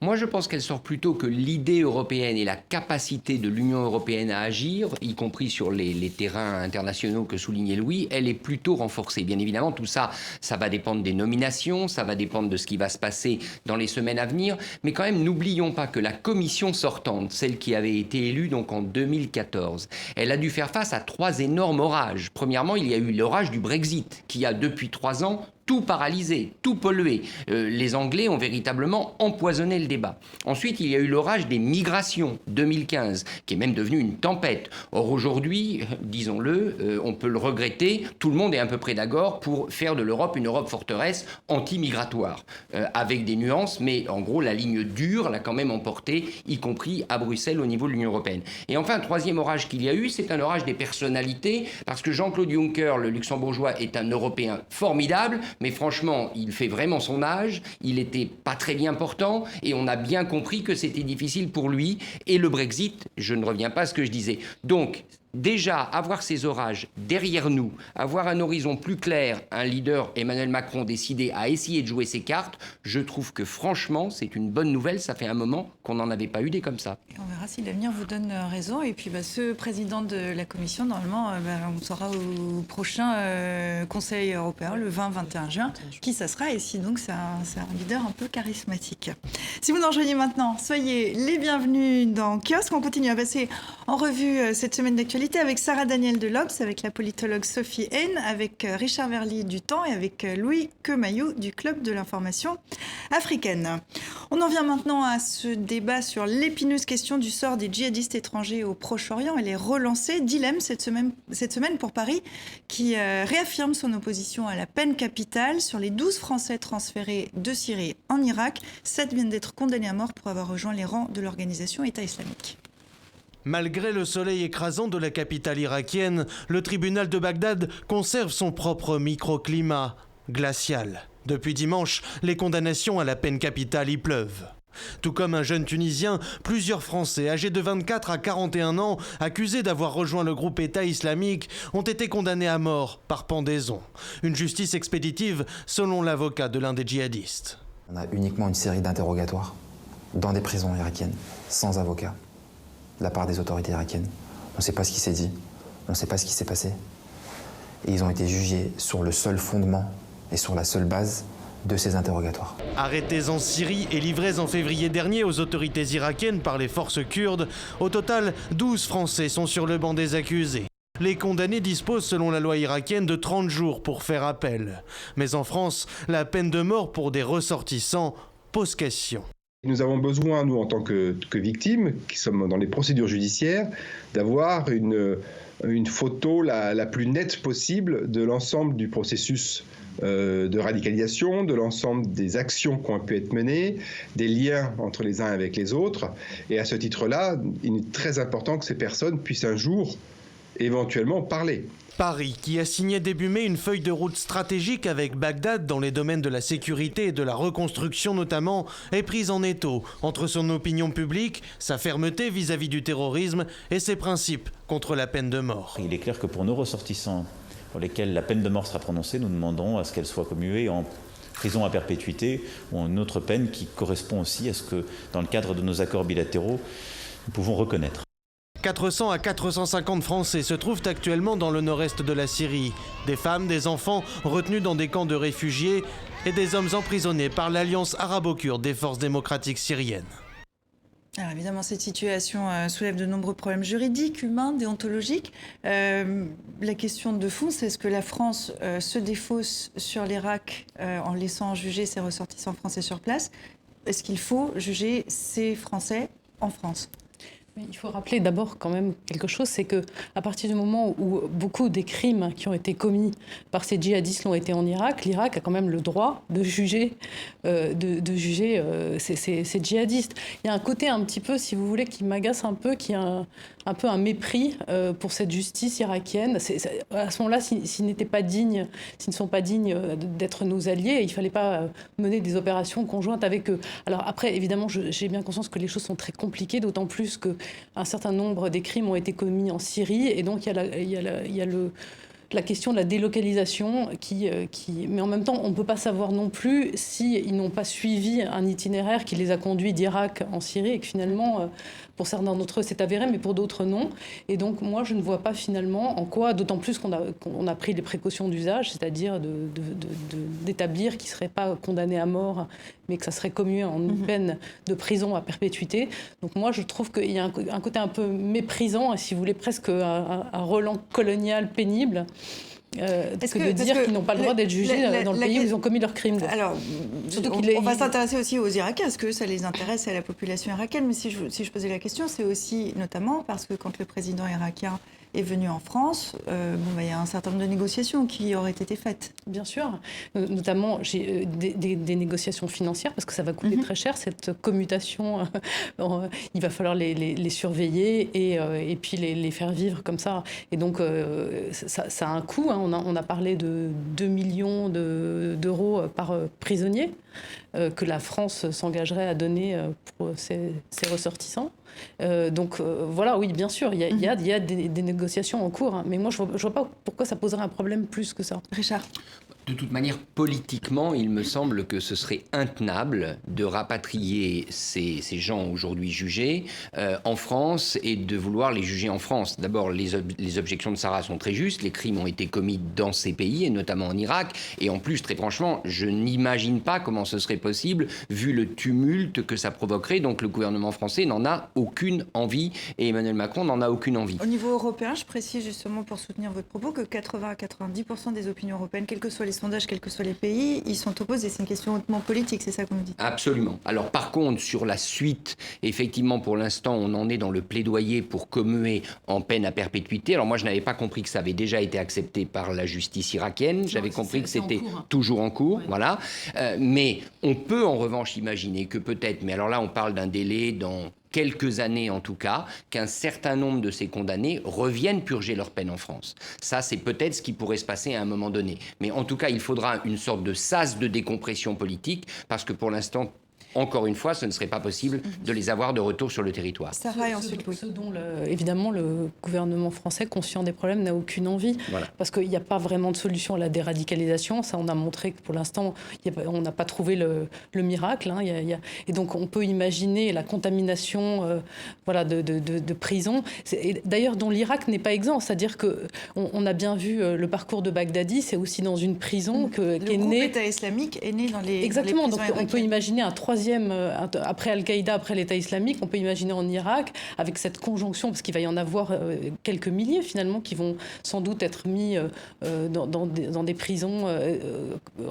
Moi, je pense qu'elle sort plutôt que l'idée européenne et la capacité de l'Union européenne à agir, y compris sur les terrains internationaux que soulignait Louis, elle est plutôt renforcée. Bien évidemment, tout ça, ça va dépendre des nominations, ça va dépendre de ce qui va se passer dans les semaines à venir. Mais quand même, n'oublions pas que la commission sortante, celle qui avait été élue donc en 2014, elle a dû faire face à 3 énormes orages. Premièrement, il y a eu l'orage du Brexit, qui a depuis 3 ans tout paralysé, tout pollué. Les Anglais ont véritablement empoisonné le débat. Ensuite, il y a eu l'orage des migrations, 2015, qui est même devenu une tempête. Or, aujourd'hui, disons-le, on peut le regretter, tout le monde est à peu près d'accord pour faire de l'Europe une Europe forteresse anti-migratoire, avec des nuances, mais en gros, la ligne dure l'a quand même emporté, y compris à Bruxelles au niveau de l'Union européenne. Et enfin, un troisième orage qu'il y a eu, c'est un orage des personnalités, parce que Jean-Claude Juncker, le luxembourgeois, est un Européen formidable, mais franchement, il fait vraiment son âge, il n'était pas très bien portant, et on a bien compris que c'était difficile pour lui. Et le Brexit, je ne reviens pas à ce que je disais. Donc, déjà, avoir ces orages derrière nous, avoir un horizon plus clair, un leader, Emmanuel Macron, décidé à essayer de jouer ses cartes, je trouve que franchement, c'est une bonne nouvelle. Ça fait un moment qu'on n'en avait pas eu des comme ça. Et on verra si l'avenir vous donne raison. Et puis, ce président de la Commission, normalement, on saura au prochain Conseil européen, le 20-21 juin, qui ça sera. Et si donc, c'est un leader un peu charismatique. Si vous nous rejoignez maintenant, soyez les bienvenus dans Kiosque. On continue à passer en revue cette semaine d'actualité avec Sarah Daniel de l'Obs, avec la politologue Sophie Haine, avec Richard Verly du Temps et avec Louis Quemayou du Club de l'information africaine. On en vient maintenant à ce débat sur l'épineuse question du sort des djihadistes étrangers au Proche-Orient. Elle est relancée. Dilemme cette semaine pour Paris, qui réaffirme son opposition à la peine capitale. Sur les 12 Français transférés de Syrie en Irak, 7 viennent d'être condamnés à mort pour avoir rejoint les rangs de l'organisation État islamique. Malgré le soleil écrasant de la capitale irakienne, le tribunal de Bagdad conserve son propre microclimat glacial. Depuis dimanche, les condamnations à la peine capitale y pleuvent. Tout comme un jeune Tunisien, plusieurs Français âgés de 24 à 41 ans, accusés d'avoir rejoint le groupe État islamique, ont été condamnés à mort par pendaison. Une justice expéditive, selon l'avocat de l'un des djihadistes. On a uniquement une série d'interrogatoires dans des prisons irakiennes, sans avocat, de la part des autorités irakiennes. On ne sait pas ce qui s'est dit, on ne sait pas ce qui s'est passé. Et ils ont été jugés sur le seul fondement et sur la seule base de ces interrogatoires. Arrêtés en Syrie et livrés en février dernier aux autorités irakiennes par les forces kurdes, au total, 12 Français sont sur le banc des accusés. Les condamnés disposent, selon la loi irakienne, de 30 jours pour faire appel. Mais en France, la peine de mort pour des ressortissants pose question. Nous avons besoin, nous, en tant que victimes, qui sommes dans les procédures judiciaires, d'avoir une photo la plus nette possible de l'ensemble du processus de radicalisation, de l'ensemble des actions qui ont pu être menées, des liens entre les uns avec les autres. Et à ce titre-là, il est très important que ces personnes puissent un jour éventuellement parler. Paris, qui a signé début mai une feuille de route stratégique avec Bagdad dans les domaines de la sécurité et de la reconstruction notamment, est prise en étau entre son opinion publique, sa fermeté vis-à-vis du terrorisme et ses principes contre la peine de mort. Il est clair que pour nos ressortissants pour lesquels la peine de mort sera prononcée, nous demandons à ce qu'elle soit commuée en prison à perpétuité ou une autre peine qui correspond aussi à ce que, dans le cadre de nos accords bilatéraux, nous pouvons reconnaître. 400 à 450 Français se trouvent actuellement dans le nord-est de la Syrie. Des femmes, des enfants retenus dans des camps de réfugiés et des hommes emprisonnés par l'Alliance arabo-kurde des forces démocratiques syriennes. Alors évidemment, cette situation soulève de nombreux problèmes juridiques, humains, déontologiques. La question de fond, c'est est-ce que la France se défausse sur l'Irak en laissant juger ses ressortissants français sur place ? Est-ce qu'il faut juger ces Français en France ? Mais il faut rappeler d'abord quand même quelque chose, c'est qu'à partir du moment où beaucoup des crimes qui ont été commis par ces djihadistes l'ont été en Irak, l'Irak a quand même le droit de juger, ces djihadistes. Il y a un côté un petit peu, si vous voulez, qui m'agace un peu, qui a un peu un mépris pour cette justice irakienne. À ce moment-là, s'ils ne sont pas dignes d'être nos alliés, il ne fallait pas mener des opérations conjointes avec eux. Alors après, évidemment, j'ai bien conscience que les choses sont très compliquées, d'autant plus qu'un certain nombre des crimes ont été commis en Syrie, et donc il y a la question de la délocalisation mais en même temps, on ne peut pas savoir non plus s'ils n'ont pas suivi un itinéraire qui les a conduits d'Irak en Syrie et que finalement, pour certains d'entre eux, c'est avéré, mais pour d'autres, non. Et donc, moi, je ne vois pas finalement en quoi, d'autant plus qu'on a pris les précautions d'usage, c'est-à-dire d'établir qu'ils ne seraient pas condamnés à mort, mais que ça serait commué en une peine de prison à perpétuité. Donc moi, je trouve qu'il y a un côté un peu méprisant, et si vous voulez, presque un relent colonial pénible. De dire qu'ils n'ont pas le droit d'être jugés dans le pays où ils ont commis leurs crimes. Alors, on va s'intéresser aussi aux Irakiens. Est-ce que ça les intéresse à la population irakienne? Mais si je posais la question, c'est aussi notamment parce que quand le président irakien est venu en France, il y a un certain nombre de négociations qui auraient été faites. Bien sûr, notamment des négociations financières, parce que ça va coûter très cher, cette commutation. Il va falloir les surveiller et puis les faire vivre comme ça. Et donc, ça a un coût. On a parlé de 2 millions d'euros par prisonnier que la France s'engagerait à donner pour ses ressortissants. Voilà, oui, bien sûr, il y a des négociations en cours, mais moi, je vois pas pourquoi ça poserait un problème plus que ça. Richard? De toute manière, politiquement, il me semble que ce serait intenable de rapatrier ces gens aujourd'hui jugés en France et de vouloir les juger en France. D'abord, les objections de Sarah sont très justes. Les crimes ont été commis dans ces pays, et notamment en Irak. Et en plus, très franchement, je n'imagine pas comment ce serait possible, vu le tumulte que ça provoquerait. Donc le gouvernement français n'en a aucune envie, et Emmanuel Macron n'en a aucune envie. Au niveau européen, je précise justement pour soutenir votre propos que 80 à 90% des opinions européennes, quels que soient les sondages, quels que soient les pays, ils sont opposés. C'est une question hautement politique, c'est ça qu'on nous dit. Absolument. Alors par contre, sur la suite, effectivement, pour l'instant, on en est dans le plaidoyer pour commuer en peine à perpétuité. Alors moi, je n'avais pas compris que ça avait déjà été accepté par la justice irakienne. J'avais compris que c'était toujours en cours. Ouais. Voilà. Mais on peut en revanche imaginer que peut-être, mais alors là, on parle d'un délai dans quelques années en tout cas, qu'un certain nombre de ces condamnés reviennent purger leur peine en France. Ça, c'est peut-être ce qui pourrait se passer à un moment donné. Mais en tout cas, il faudra une sorte de sas de décompression politique, parce que pour l'instant, encore une fois, ce ne serait pas possible de les avoir de retour sur le territoire. Sarah et ensuite, ce dont évidemment le gouvernement français, conscient des problèmes, n'a aucune envie. Voilà. Parce qu'il n'y a pas vraiment de solution à la déradicalisation. Ça, on a montré que pour l'instant, on n'a pas trouvé le miracle. Et donc, on peut imaginer la contamination de prisons. Et d'ailleurs, dont l'Irak n'est pas exempt. C'est-à-dire qu'on a bien vu le parcours de Baghdadi. C'est aussi dans une prison qu'est né... Le groupe État islamique est né dans les Exactement. Dans les prisons donc, on peut imaginer un troisième, après Al-Qaïda, après l'État islamique, on peut imaginer en Irak, avec cette conjonction, parce qu'il va y en avoir quelques milliers finalement, qui vont sans doute être mis dans des prisons,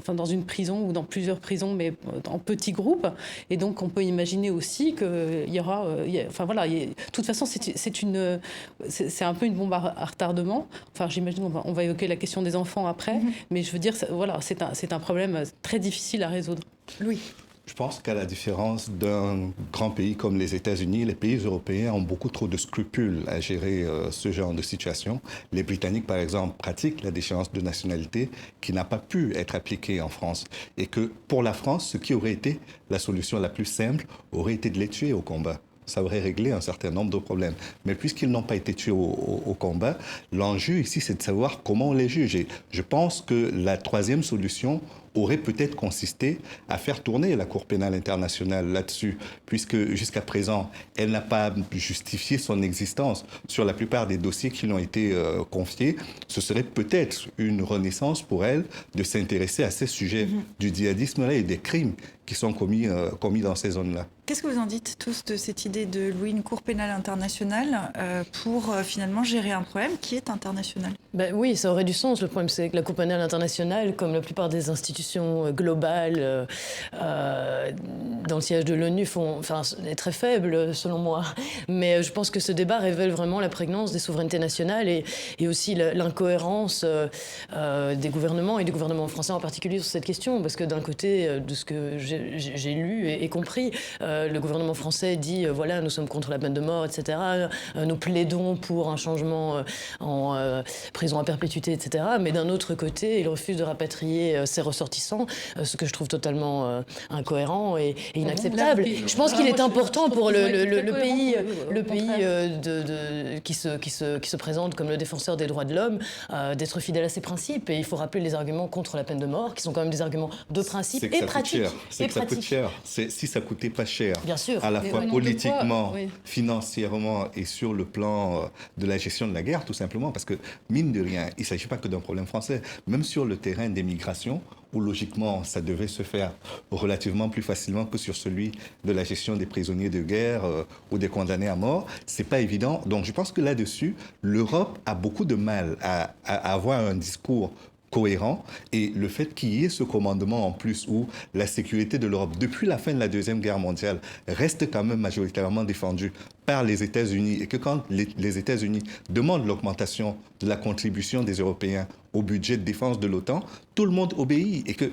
dans une prison ou dans plusieurs prisons, mais en petits groupes. Et donc on peut imaginer aussi qu'il y aura... de toute façon, c'est un peu une bombe à retardement. Enfin, j'imagine on va évoquer la question des enfants après, mais je veux dire, c'est un problème très difficile à résoudre. Louis. Je pense qu'à la différence d'un grand pays comme les États-Unis, les pays européens ont beaucoup trop de scrupules à gérer ce genre de situation. Les Britanniques, par exemple, pratiquent la déchéance de nationalité qui n'a pas pu être appliquée en France. Et que pour la France, ce qui aurait été la solution la plus simple aurait été de les tuer au combat. Ça aurait réglé un certain nombre de problèmes. Mais puisqu'ils n'ont pas été tués au combat, l'enjeu ici, c'est de savoir comment on les juge. Et je pense que la troisième solution aurait peut-être consisté à faire tourner la Cour pénale internationale là-dessus, puisque jusqu'à présent, elle n'a pas justifié son existence sur la plupart des dossiers qui lui ont été confiés. Ce serait peut-être une renaissance pour elle de s'intéresser à ces sujets du djihadisme-là et des crimes qui sont commis dans ces zones-là. Qu'est-ce que vous en dites tous de cette idée de louer une Cour pénale internationale pour finalement gérer un problème qui est international? Oui, ça aurait du sens. Le problème, c'est que la Cour pénale internationale, comme la plupart des institutions globales dans le siège de l'ONU, est très faible, selon moi. Mais je pense que ce débat révèle vraiment la prégnance des souverainetés nationales et aussi l'incohérence des gouvernements et du gouvernement français en particulier sur cette question. Parce que d'un côté, de ce que j'ai lu et compris, le gouvernement français dit voilà, nous sommes contre la peine de mort, etc. Nous plaidons pour un changement en prison à perpétuité, etc. Mais d'un autre côté, il refuse de rapatrier ses ressortissants, ce que je trouve totalement incohérent et inacceptable. Je pense qu'il est important pour le pays qui se présente comme le défenseur des droits de l'homme d'être fidèle à ses principes. Et il faut rappeler les arguments contre la peine de mort, qui sont quand même des arguments de principe et pratiques. C'est que ça coûte cher. Si ça coûtait pas cher, bien sûr, à la fois politiquement, financièrement et sur le plan de la gestion de la guerre, tout simplement, parce que mine de rien, il ne s'agit pas que d'un problème français. Même sur le terrain des migrations, où logiquement ça devait se faire relativement plus facilement que sur celui de la gestion des prisonniers de guerre ou des condamnés à mort, c'est pas évident. Donc je pense que là-dessus, l'Europe a beaucoup de mal à avoir un discours cohérent, et le fait qu'il y ait ce commandement en plus où la sécurité de l'Europe depuis la fin de la Deuxième Guerre mondiale reste quand même majoritairement défendue par les États-Unis, et que quand les États-Unis demandent l'augmentation de la contribution des Européens au budget de défense de l'OTAN, tout le monde obéit. Et que,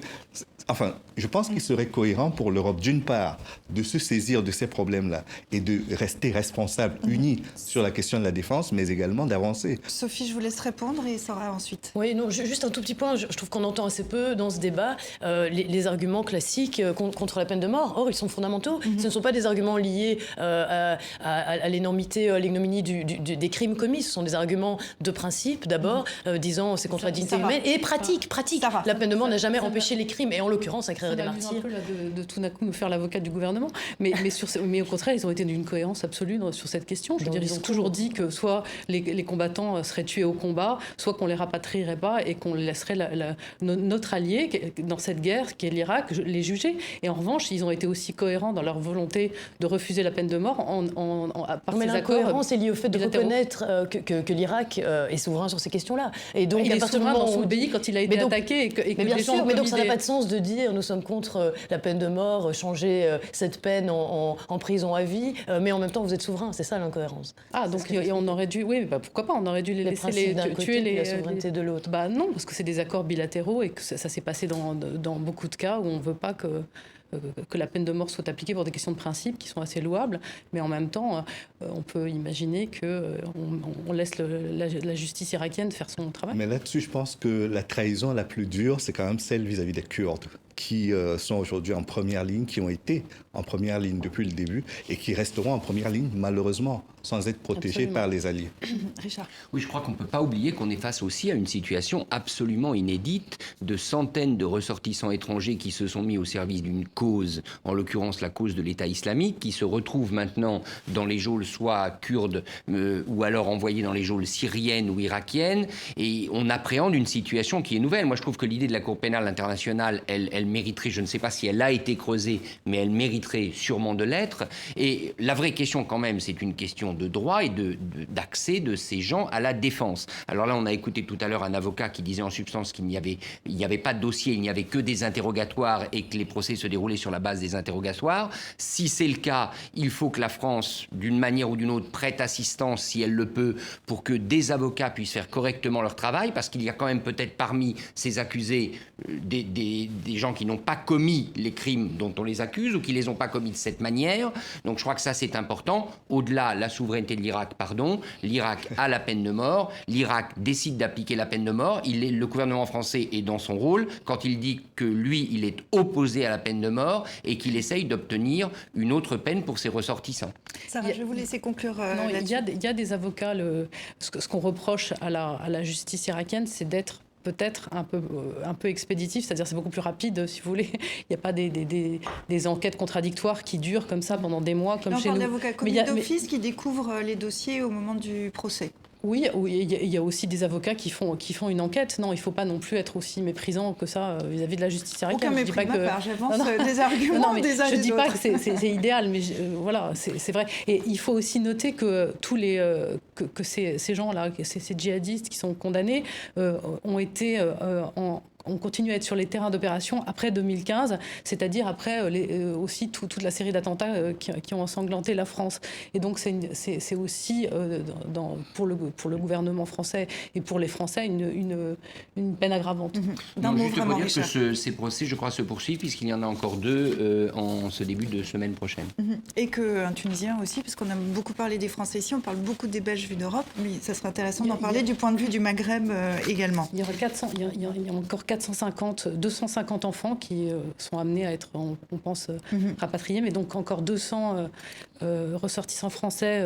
enfin, je pense qu'il serait cohérent pour l'Europe, d'une part, de se saisir de ces problèmes-là et de rester responsable, unis sur la question de la défense, mais également d'avancer. Sophie, je vous laisse répondre et Sarah ensuite. Oui, non, juste un tout petit point. Je trouve qu'on entend assez peu dans ce débat les arguments classiques contre la peine de mort. Or, ils sont fondamentaux. Ce ne sont pas des arguments liés à l'énormité, à l'ignominie des crimes commis. Ce sont des arguments de principe, d'abord, disant c'est contre la dignité humaine, et pratique. La peine de mort n'a jamais empêché les crimes, et en l'occurrence, ça créerait des martyrs. Un peu là, de tout d'un coup me faire l'avocat du gouvernement, mais au contraire, ils ont été d'une cohérence absolue sur cette question. Je veux dire, ils ont toujours dit que soit les combattants seraient tués au combat, soit qu'on les rapatrierait pas et qu'on laisserait notre allié dans cette guerre, qui est l'Irak, les juger. Et en revanche, ils ont été aussi cohérents dans leur volonté de refuser la peine de mort par ces accords. La cohérence est liée au fait de reconnaître que l'Irak est souverain sur ces questions-là. Et donc, il est souverain dans son pays quand il a été attaqué et que bien les gens sûr, mais donc ça n'a pas de sens de dire nous sommes contre la peine de mort, changer cette peine en prison à vie, mais en même temps vous êtes souverain. C'est ça l'incohérence. Ah, donc on aurait dû, oui, pourquoi pas, on aurait dû les laisser tuer la souveraineté de l'autre. Non, parce que c'est des accords bilatéraux et que ça s'est passé dans beaucoup de cas où on ne veut pas que la peine de mort soit appliquée pour des questions de principe qui sont assez louables, mais en même temps, on peut imaginer qu'on laisse la justice irakienne faire son travail. Mais là-dessus, je pense que la trahison la plus dure, c'est quand même celle vis-à-vis des Kurdes, qui sont aujourd'hui en première ligne, qui ont été en première ligne depuis le début et qui resteront en première ligne, malheureusement, sans être protégés par les alliés. Richard. Oui, je crois qu'on ne peut pas oublier qu'on est face aussi à une situation absolument inédite de centaines de ressortissants étrangers qui se sont mis au service d'une cause, en l'occurrence la cause de l'État islamique, qui se retrouvent maintenant dans les geôles soit kurdes ou alors envoyés dans les geôles syriennes ou irakiennes, et on appréhende une situation qui est nouvelle. Moi, je trouve que l'idée de la Cour pénale internationale, elle mériterait, je ne sais pas si elle a été creusée, mais elle mériterait sûrement de l'être. Et la vraie question quand même, c'est une question de droit et d'accès de ces gens à la défense. Alors là, on a écouté tout à l'heure un avocat qui disait en substance qu'il n'y avait pas de dossier, il n'y avait que des interrogatoires et que les procès se déroulaient sur la base des interrogatoires. Si c'est le cas, il faut que la France, d'une manière ou d'une autre, prête assistance, si elle le peut, pour que des avocats puissent faire correctement leur travail, parce qu'il y a quand même peut-être parmi ces accusés des gens qui n'ont pas commis les crimes dont on les accuse ou qui les ont pas commis de cette manière. Donc je crois que ça c'est important. Au-delà, la souveraineté de l'Irak, l'Irak a la peine de mort, l'Irak décide d'appliquer la peine de mort, le gouvernement français est dans son rôle quand il dit que lui, il est opposé à la peine de mort et qu'il essaye d'obtenir une autre peine pour ses ressortissants. Sarah, je vais vous laisser conclure là-dessus. Il y a des avocats, ce qu'on reproche à la justice irakienne, c'est d'être peut-être un peu expéditif, c'est-à-dire c'est beaucoup plus rapide, si vous voulez. Il n'y a pas des enquêtes contradictoires qui durent comme ça pendant des mois, comme chez nous. On parle d'avocats commis d'office qui découvrent les dossiers au moment du procès. Oui, il y a aussi des avocats qui font une enquête. Non, il ne faut pas non plus être aussi méprisant que ça vis-à-vis de la justice irakienne. Aucun mépris de ma part, j'avance des arguments des uns des autres. Je ne dis pas que c'est idéal, mais voilà, c'est vrai. Et il faut aussi noter que ces gens-là, ces djihadistes qui sont condamnés, ont été on continue à être sur les terrains d'opération après 2015, c'est-à-dire après aussi toute la série d'attentats qui ont ensanglanté la France. Et donc c'est aussi pour le gouvernement français et pour les Français une peine aggravante. Juste pour dire que ces procès, je crois, se poursuivent puisqu'il y en a encore 2 en ce début de semaine prochaine. Et qu'un Tunisien aussi, parce qu'on a beaucoup parlé des Français ici, on parle beaucoup des Belges vus d'Europe, mais ça serait intéressant d'en parler du point de vue du Maghreb également. Il y a encore 250 enfants qui sont amenés à être, on pense, rapatriés, mais donc encore 200 ressortissants français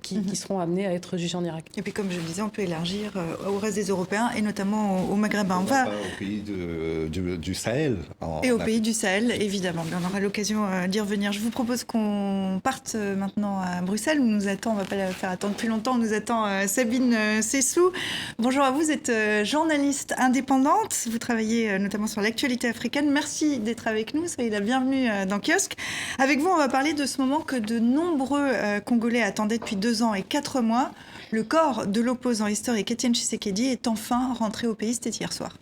qui seront amenés à être jugés en Irak. Et puis comme je le disais, on peut élargir au reste des Européens et notamment aux Maghrébins. On va au pays du Sahel. Et au pays du Sahel, évidemment. Mais on aura l'occasion d'y revenir. Je vous propose qu'on parte maintenant à Bruxelles. Où nous attend, on ne va pas la faire attendre plus longtemps, nous attend Sabine Sessou. Bonjour à vous, vous êtes journaliste indépendante. Vous travaillez notamment sur l'actualité africaine. Merci d'être avec nous. Soyez la bienvenue dans Kiosque. Avec vous, on va parler de ce moment que de nombreux Congolais attendaient depuis 2 ans et 4 mois. Le corps de l'opposant historique Étienne Tshisekedi est enfin rentré au pays, c'était hier soir.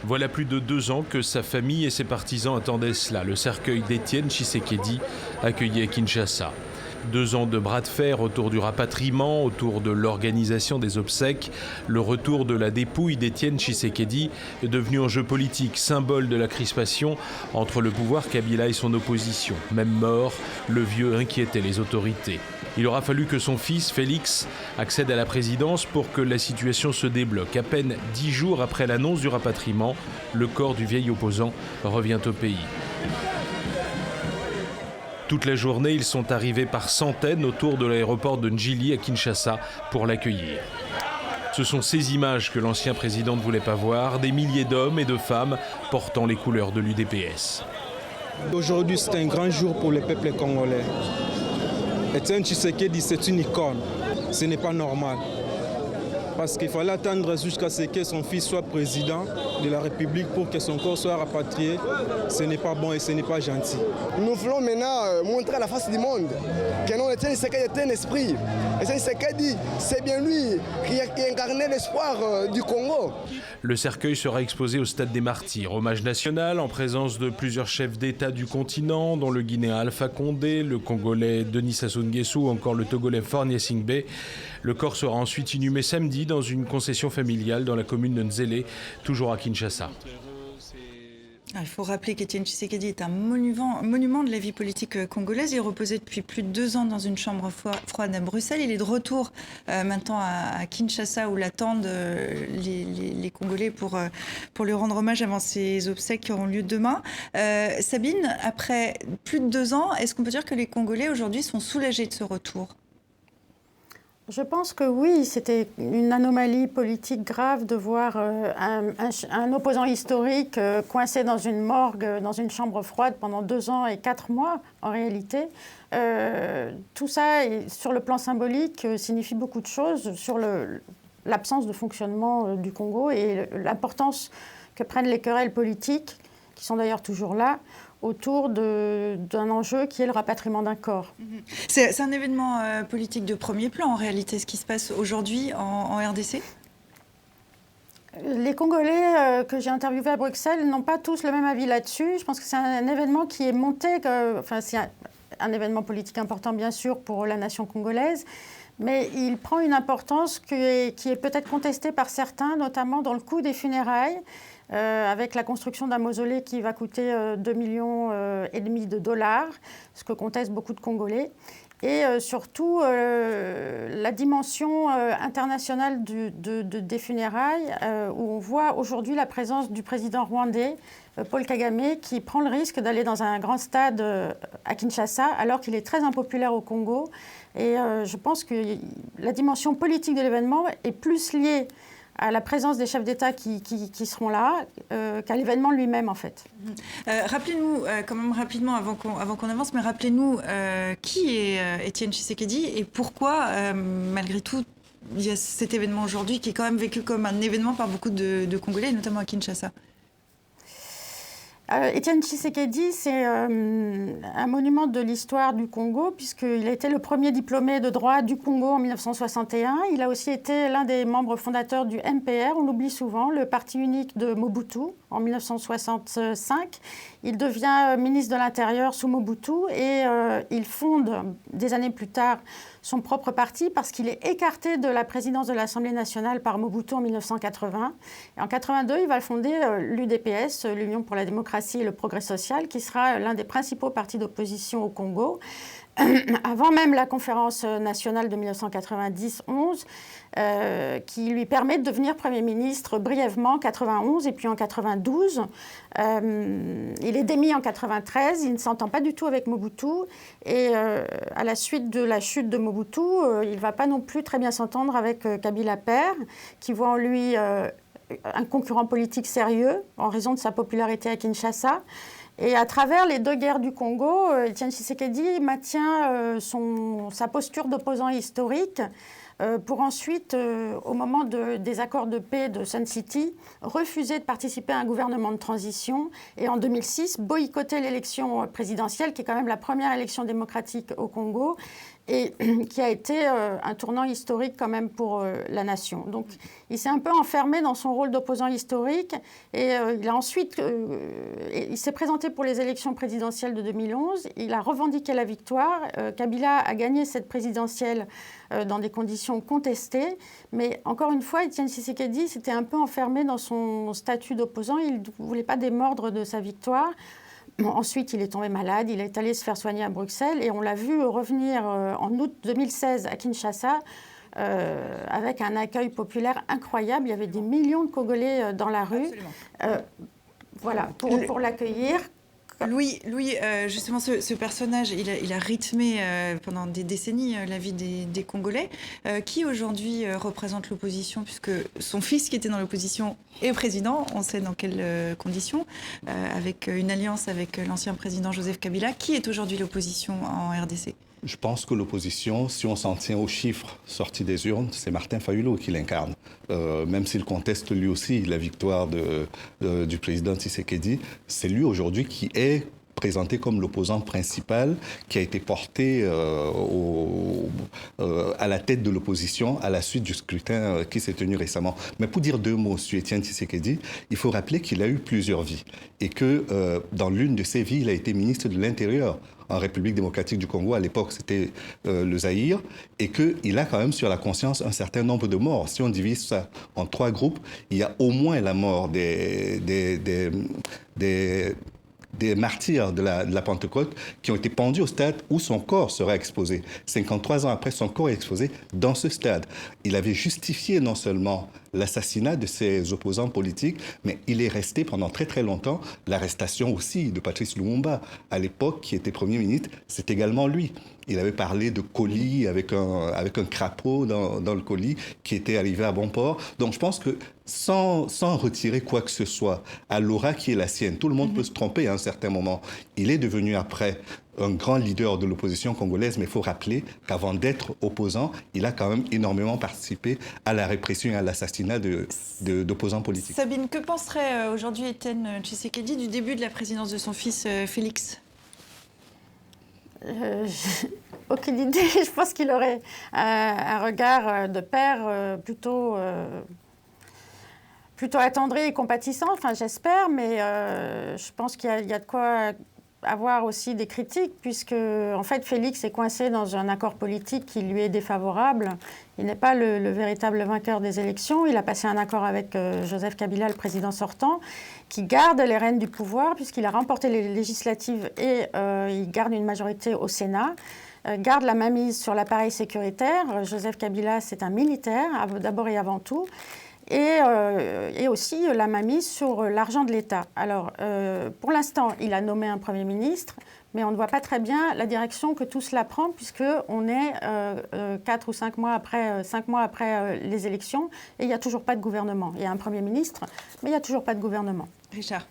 Voilà plus de 2 ans que sa famille et ses partisans attendaient cela, le cercueil d'Étienne Tshisekedi accueilli à Kinshasa. 2 ans de bras de fer autour du rapatriement, autour de l'organisation des obsèques, le retour de la dépouille d'Étienne Tshisekedi est devenu un jeu politique, symbole de la crispation entre le pouvoir Kabila et son opposition. Même mort, le vieux inquiétait les autorités. Il aura fallu que son fils, Félix, accède à la présidence pour que la situation se débloque. À peine 10 jours après l'annonce du rapatriement, le corps du vieil opposant revient au pays. Toute la journée, ils sont arrivés par centaines autour de l'aéroport de Njili à Kinshasa pour l'accueillir. Ce sont ces images que l'ancien président ne voulait pas voir, des milliers d'hommes et de femmes portant les couleurs de l'UDPS. Aujourd'hui, c'est un grand jour pour le peuple congolais. Étienne Tshisekedi, c'est une icône. Ce n'est pas normal. Parce qu'il fallait attendre jusqu'à ce que son fils soit président de la République pour que son corps soit rapatrié. Ce n'est pas bon et ce n'est pas gentil. Nous voulons maintenant montrer à la face du monde que non, Étienne Tshisekedi est un esprit. Étienne Tshisekedi, c'est bien lui qui incarnait l'espoir du Congo. Le cercueil sera exposé au Stade des Martyrs, hommage national en présence de plusieurs chefs d'État du continent, dont le Guinéen Alpha Condé, le Congolais Denis Sassou Nguesso ou encore le Togolais Faure Gnassingbé. Le corps sera ensuite inhumé samedi dans une concession familiale dans la commune de Nzélé, toujours à Kinshasa. Il faut rappeler qu'Étienne Tshisekedi est un monument de la vie politique congolaise. Il reposait depuis plus de 2 ans dans une chambre froide à Bruxelles. Il est de retour maintenant à Kinshasa où l'attendent les Congolais pour lui rendre hommage avant ses obsèques qui auront lieu demain. Sabine, après plus de 2 ans, est-ce qu'on peut dire que les Congolais aujourd'hui sont soulagés de ce retour ? Je pense que oui, c'était une anomalie politique grave de voir un opposant historique coincé dans une morgue, dans une chambre froide pendant 2 ans et 4 mois, en réalité. Tout ça, sur le plan symbolique, signifie beaucoup de choses sur l'absence de fonctionnement du Congo et l'importance que prennent les querelles politiques, qui sont d'ailleurs toujours là, autour d'un enjeu qui est le rapatriement d'un corps. C'est un événement politique de premier plan, en réalité, ce qui se passe aujourd'hui en RDC ? Les Congolais que j'ai interviewés à Bruxelles n'ont pas tous le même avis là-dessus. Je pense que c'est un événement qui est monté, c'est un événement politique important, bien sûr, pour la nation congolaise, mais il prend une importance qui est peut-être contestée par certains, notamment dans le coût des funérailles, avec la construction d'un mausolée qui va coûter 2,5 millions de dollars, ce que contestent beaucoup de Congolais. Et surtout, la dimension internationale des funérailles, où on voit aujourd'hui la présence du président rwandais, Paul Kagame, qui prend le risque d'aller dans un grand stade à Kinshasa, alors qu'il est très impopulaire au Congo. Et je pense que la dimension politique de l'événement est plus liée à la présence des chefs d'État qui seront là, qu'à l'événement lui-même, en fait. Rappelez-nous, quand même rapidement, avant qu'on avance, mais rappelez-nous qui est Étienne Tshisekedi et pourquoi, malgré tout, il y a cet événement aujourd'hui qui est quand même vécu comme un événement par beaucoup de Congolais, notamment à Kinshasa. Étienne Tshisekedi, c'est un monument de l'histoire du Congo, puisqu'il a été le premier diplômé de droit du Congo en 1961. Il a aussi été l'un des membres fondateurs du MPR, on l'oublie souvent, le parti unique de Mobutu, en 1965. Il devient ministre de l'Intérieur sous Mobutu et il fonde, des années plus tard, son propre parti parce qu'il est écarté de la présidence de l'Assemblée nationale par Mobutu en 1980. Et en 1982, il va fonder l'UDPS, l'Union pour la démocratie et le progrès social, qui sera l'un des principaux partis d'opposition au Congo. Avant même la conférence nationale de 1990-11, qui lui permet de devenir Premier ministre brièvement en 91 et puis en 92. Il est démis en 93, il ne s'entend pas du tout avec Mobutu et à la suite de la chute de Mobutu, il ne va pas non plus très bien s'entendre avec Kabila père, qui voit en lui un concurrent politique sérieux en raison de sa popularité à Kinshasa. Et à travers les deux guerres du Congo, Étienne Tshisekedi maintient sa posture d'opposant historique pour ensuite, au moment des accords de paix de Sun City, refuser de participer à un gouvernement de transition et en 2006, boycotter l'élection présidentielle, qui est quand même la première élection démocratique au Congo et qui a été un tournant historique quand même pour la nation. Donc il s'est un peu enfermé dans son rôle d'opposant historique et il a ensuite, il s'est présenté pour les élections présidentielles de 2011, il a revendiqué la victoire, Kabila a gagné cette présidentielle dans des conditions contestées, mais encore une fois, Étienne Tshisekedi s'était un peu enfermé dans son statut d'opposant, il ne voulait pas démordre de sa victoire. Bon, ensuite, il est tombé malade, il est allé se faire soigner à Bruxelles et on l'a vu revenir en août 2016 à Kinshasa avec un accueil populaire incroyable. Il y avait des millions de Congolais dans la rue voilà, pour l'accueillir. Louis, justement, ce personnage, il a rythmé pendant des décennies la vie des Congolais. Qui aujourd'hui représente l'opposition, puisque son fils qui était dans l'opposition est président, on sait dans quelles conditions, avec une alliance avec l'ancien président Joseph Kabila. Qui est aujourd'hui l'opposition en RDC ? Je pense que l'opposition, si on s'en tient aux chiffres sortis des urnes, c'est Martin Fayulu qui l'incarne. Même s'il conteste lui aussi la victoire du président Tshisekedi, c'est lui aujourd'hui qui est présenté comme l'opposant principal qui a été porté à la tête de l'opposition à la suite du scrutin qui s'est tenu récemment. Mais pour dire deux mots sur Étienne Tshisekedi, il faut rappeler qu'il a eu plusieurs vies et que dans l'une de ses vies, il a été ministre de l'Intérieur en République démocratique du Congo. À l'époque, c'était le Zaïre, et qu'il a quand même sur la conscience un certain nombre de morts. Si on divise ça en trois groupes, il y a au moins la mort des martyrs de la Pentecôte qui ont été pendus au stade où son corps sera exposé. 53 ans après, son corps est exposé dans ce stade. Il avait justifié non seulement l'assassinat de ses opposants politiques, mais il est resté pendant très très longtemps l'arrestation aussi de Patrice Lumumba. À l'époque, qui était Premier ministre, c'est également lui. Il avait parlé de colis avec un crapaud dans le colis qui était arrivé à bon port. Donc je pense que sans retirer quoi que ce soit à l'aura qui est la sienne, tout le monde peut se tromper à un certain moment. Il est devenu après un grand leader de l'opposition congolaise, mais il faut rappeler qu'avant d'être opposant, il a quand même énormément participé à la répression et à l'assassinat d'opposants politiques. Sabine, que penserait aujourd'hui Étienne Tshisekedi du début de la présidence de son fils Félix ? Aucune idée. Je pense qu'il aurait un regard de père plutôt attendri et compatissant, enfin j'espère, mais je pense qu'il y a de quoi avoir aussi des critiques, puisque en fait Félix est coincé dans un accord politique qui lui est défavorable. Il n'est pas le véritable vainqueur des élections. Il a passé un accord avec Joseph Kabila, le président sortant, qui garde les rênes du pouvoir, puisqu'il a remporté les législatives et il garde une majorité au Sénat. Garde la mainmise sur l'appareil sécuritaire. Joseph Kabila, c'est un militaire, d'abord et avant tout. Et aussi la mainmise sur l'argent de l'État. Alors, pour l'instant, il a nommé un Premier ministre, mais on ne voit pas très bien la direction que tout cela prend, puisqu'on est 4 ou 5 mois après les élections, et il n'y a toujours pas de gouvernement. Il y a un Premier ministre, mais il n'y a toujours pas de gouvernement. Richard.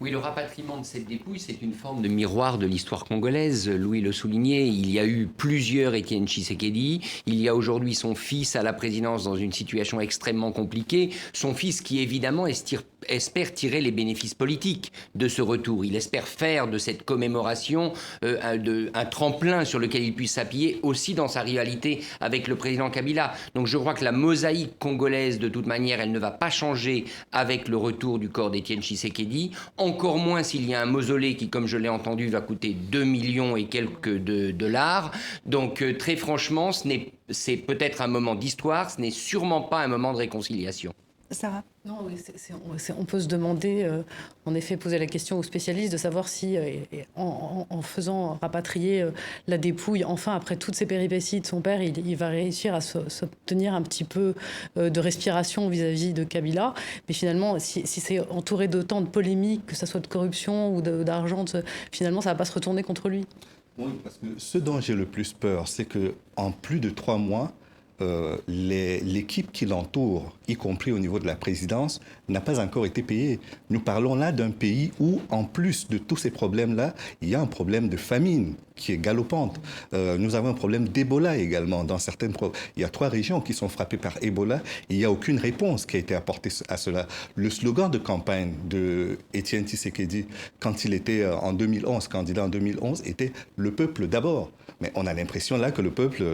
Oui, le rapatriement de cette dépouille, c'est une forme de miroir de l'histoire congolaise. Louis le soulignait, il y a eu plusieurs Étienne Tshisekedi. Il y a aujourd'hui son fils à la présidence dans une situation extrêmement compliquée. Son fils qui, évidemment, espère tirer les bénéfices politiques de ce retour. Il espère faire de cette commémoration un tremplin sur lequel il puisse s'appuyer aussi dans sa rivalité avec le président Kabila. Donc je crois que la mosaïque congolaise, de toute manière, elle ne va pas changer avec le retour du corps d'Étienne Tshisekedi. Encore moins s'il y a un mausolée qui, comme je l'ai entendu, va coûter 2 millions et quelques de dollars. Donc très franchement, c'est peut-être un moment d'histoire, ce n'est sûrement pas un moment de réconciliation. Sarah ? Non, oui, on peut se demander, en effet, poser la question aux spécialistes de savoir si, en faisant rapatrier la dépouille, enfin, après toutes ces péripéties de son père, il va réussir à s'obtenir un petit peu de respiration vis-à-vis de Kabila. Mais finalement, si c'est entouré d'autant de polémiques, que ce soit de corruption ou d'argent, finalement, ça ne va pas se retourner contre lui. Oui, parce que ce dont j'ai le plus peur, c'est qu'en plus de 3 mois, l'équipe qui l'entoure, y compris au niveau de la présidence, n'a pas encore été payée. Nous parlons là d'un pays où, en plus de tous ces problèmes-là, il y a un problème de famine qui est galopante. Nous avons un problème d'Ebola également. Il y a 3 régions qui sont frappées par Ebola et il n'y a aucune réponse qui a été apportée à cela. Le slogan de campagne de Étienne Tshisekedi, quand il était en 2011, candidat en 2011, était « Le peuple d'abord ». Mais on a l'impression là que le peuple,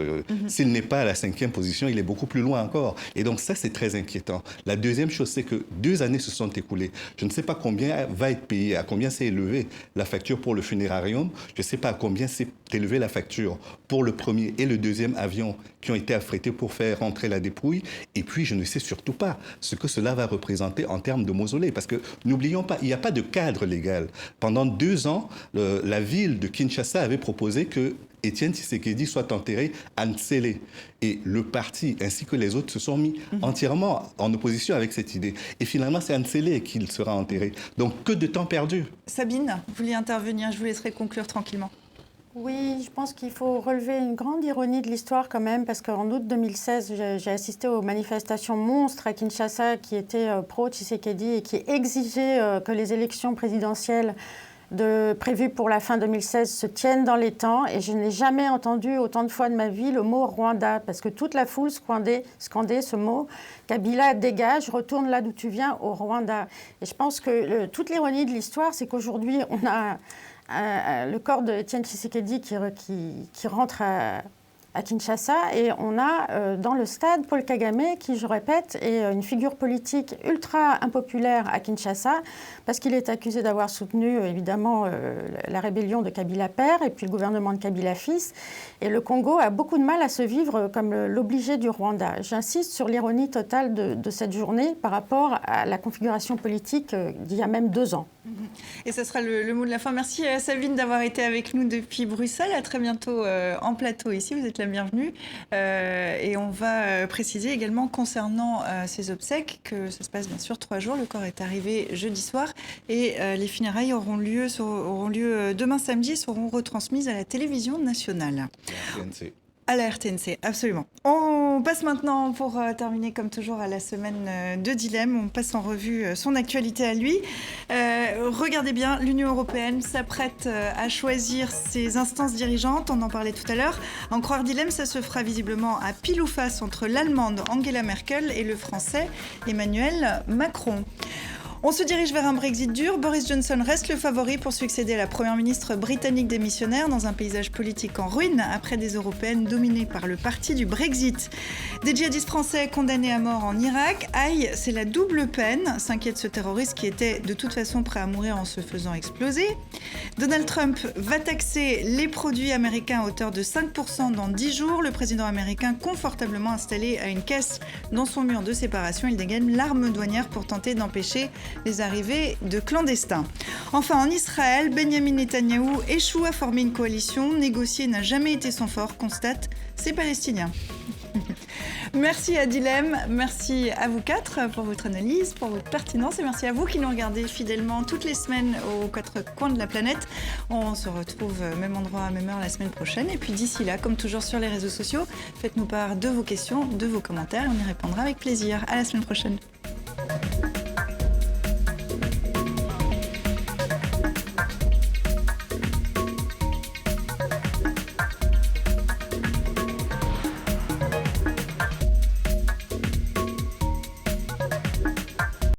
s'il n'est pas à la 5e position, il est beaucoup plus loin encore. Et donc ça, c'est très inquiétant. La deuxième chose, c'est que 2 années se sont écoulées. Je ne sais pas combien va être payé, à combien s'est élevée la facture pour le funérarium. Je ne sais pas à combien s'est élevée la facture pour le premier et le deuxième avion qui ont été affrétés pour faire rentrer la dépouille. Et puis, je ne sais surtout pas ce que cela va représenter en termes de mausolée. Parce que, n'oublions pas, il n'y a pas de cadre légal. Pendant 2 ans, la ville de Kinshasa avait proposé que Étienne Tshisekedi soit enterré à Ntsélé. Et le parti, ainsi que les autres, se sont mis entièrement en opposition avec cette idée. Et finalement, c'est à Ntsélé qu'il sera enterré. Donc, que de temps perdu. Sabine, vous vouliez intervenir, je vous laisserai conclure tranquillement. Oui, je pense qu'il faut relever une grande ironie de l'histoire quand même, parce qu'en août 2016, j'ai assisté aux manifestations monstres à Kinshasa qui étaient pro-Tshisekedi et qui exigeaient que les élections présidentielles prévues pour la fin 2016 se tiennent dans les temps. Et je n'ai jamais entendu autant de fois de ma vie le mot Rwanda, parce que toute la foule scandait ce mot. Kabila, dégage, retourne là d'où tu viens, au Rwanda. Et je pense que toute l'ironie de l'histoire, c'est qu'aujourd'hui, on a le corps de Étienne Tshisekedi qui rentre à Kinshasa, et on a dans le stade Paul Kagame qui, je répète, est une figure politique ultra impopulaire à Kinshasa parce qu'il est accusé d'avoir soutenu évidemment la rébellion de Kabila père et puis le gouvernement de Kabila fils. Et le Congo a beaucoup de mal à se vivre comme l'obligé du Rwanda. J'insiste sur l'ironie totale de cette journée par rapport à la configuration politique d'il y a même 2 ans. Et ça sera le mot de la fin. Merci à Sabine d'avoir été avec nous depuis Bruxelles. À très bientôt en plateau ici. Vous êtes la bienvenue. Et on va préciser également concernant ces obsèques que ça se passe bien sûr 3 jours. Le corps est arrivé jeudi soir et les funérailles auront lieu demain samedi et seront retransmises à la télévision nationale. À la RTNC, absolument. On passe maintenant, pour terminer comme toujours, à la semaine de Dilemme. On passe en revue son actualité à lui. Regardez bien, l'Union européenne s'apprête à choisir ses instances dirigeantes. On en parlait tout à l'heure. En croire Dilemme, ça se fera visiblement à pile ou face entre l'Allemande Angela Merkel et le Français Emmanuel Macron. On se dirige vers un Brexit dur. Boris Johnson reste le favori pour succéder à la première ministre britannique démissionnaire dans un paysage politique en ruine après des européennes dominées par le parti du Brexit. Des djihadistes français condamnés à mort en Irak. Aïe, c'est la double peine, s'inquiète ce terroriste qui était de toute façon prêt à mourir en se faisant exploser. Donald Trump va taxer les produits américains à hauteur de 5% dans 10 jours. Le président américain, confortablement installé à une caisse dans son mur de séparation, il dégaine l'arme douanière pour tenter d'empêcher les arrivées de clandestins. Enfin, en Israël, Benjamin Netanyahou échoue à former une coalition. Négocier n'a jamais été son fort, constatent ces Palestiniens. Merci à Dilemme, merci à vous 4 pour votre analyse, pour votre pertinence et merci à vous qui nous regardez fidèlement toutes les semaines aux 4 coins de la planète. On se retrouve même endroit, même heure la semaine prochaine et puis d'ici là, comme toujours sur les réseaux sociaux, faites-nous part de vos questions, de vos commentaires et on y répondra avec plaisir. À la semaine prochaine.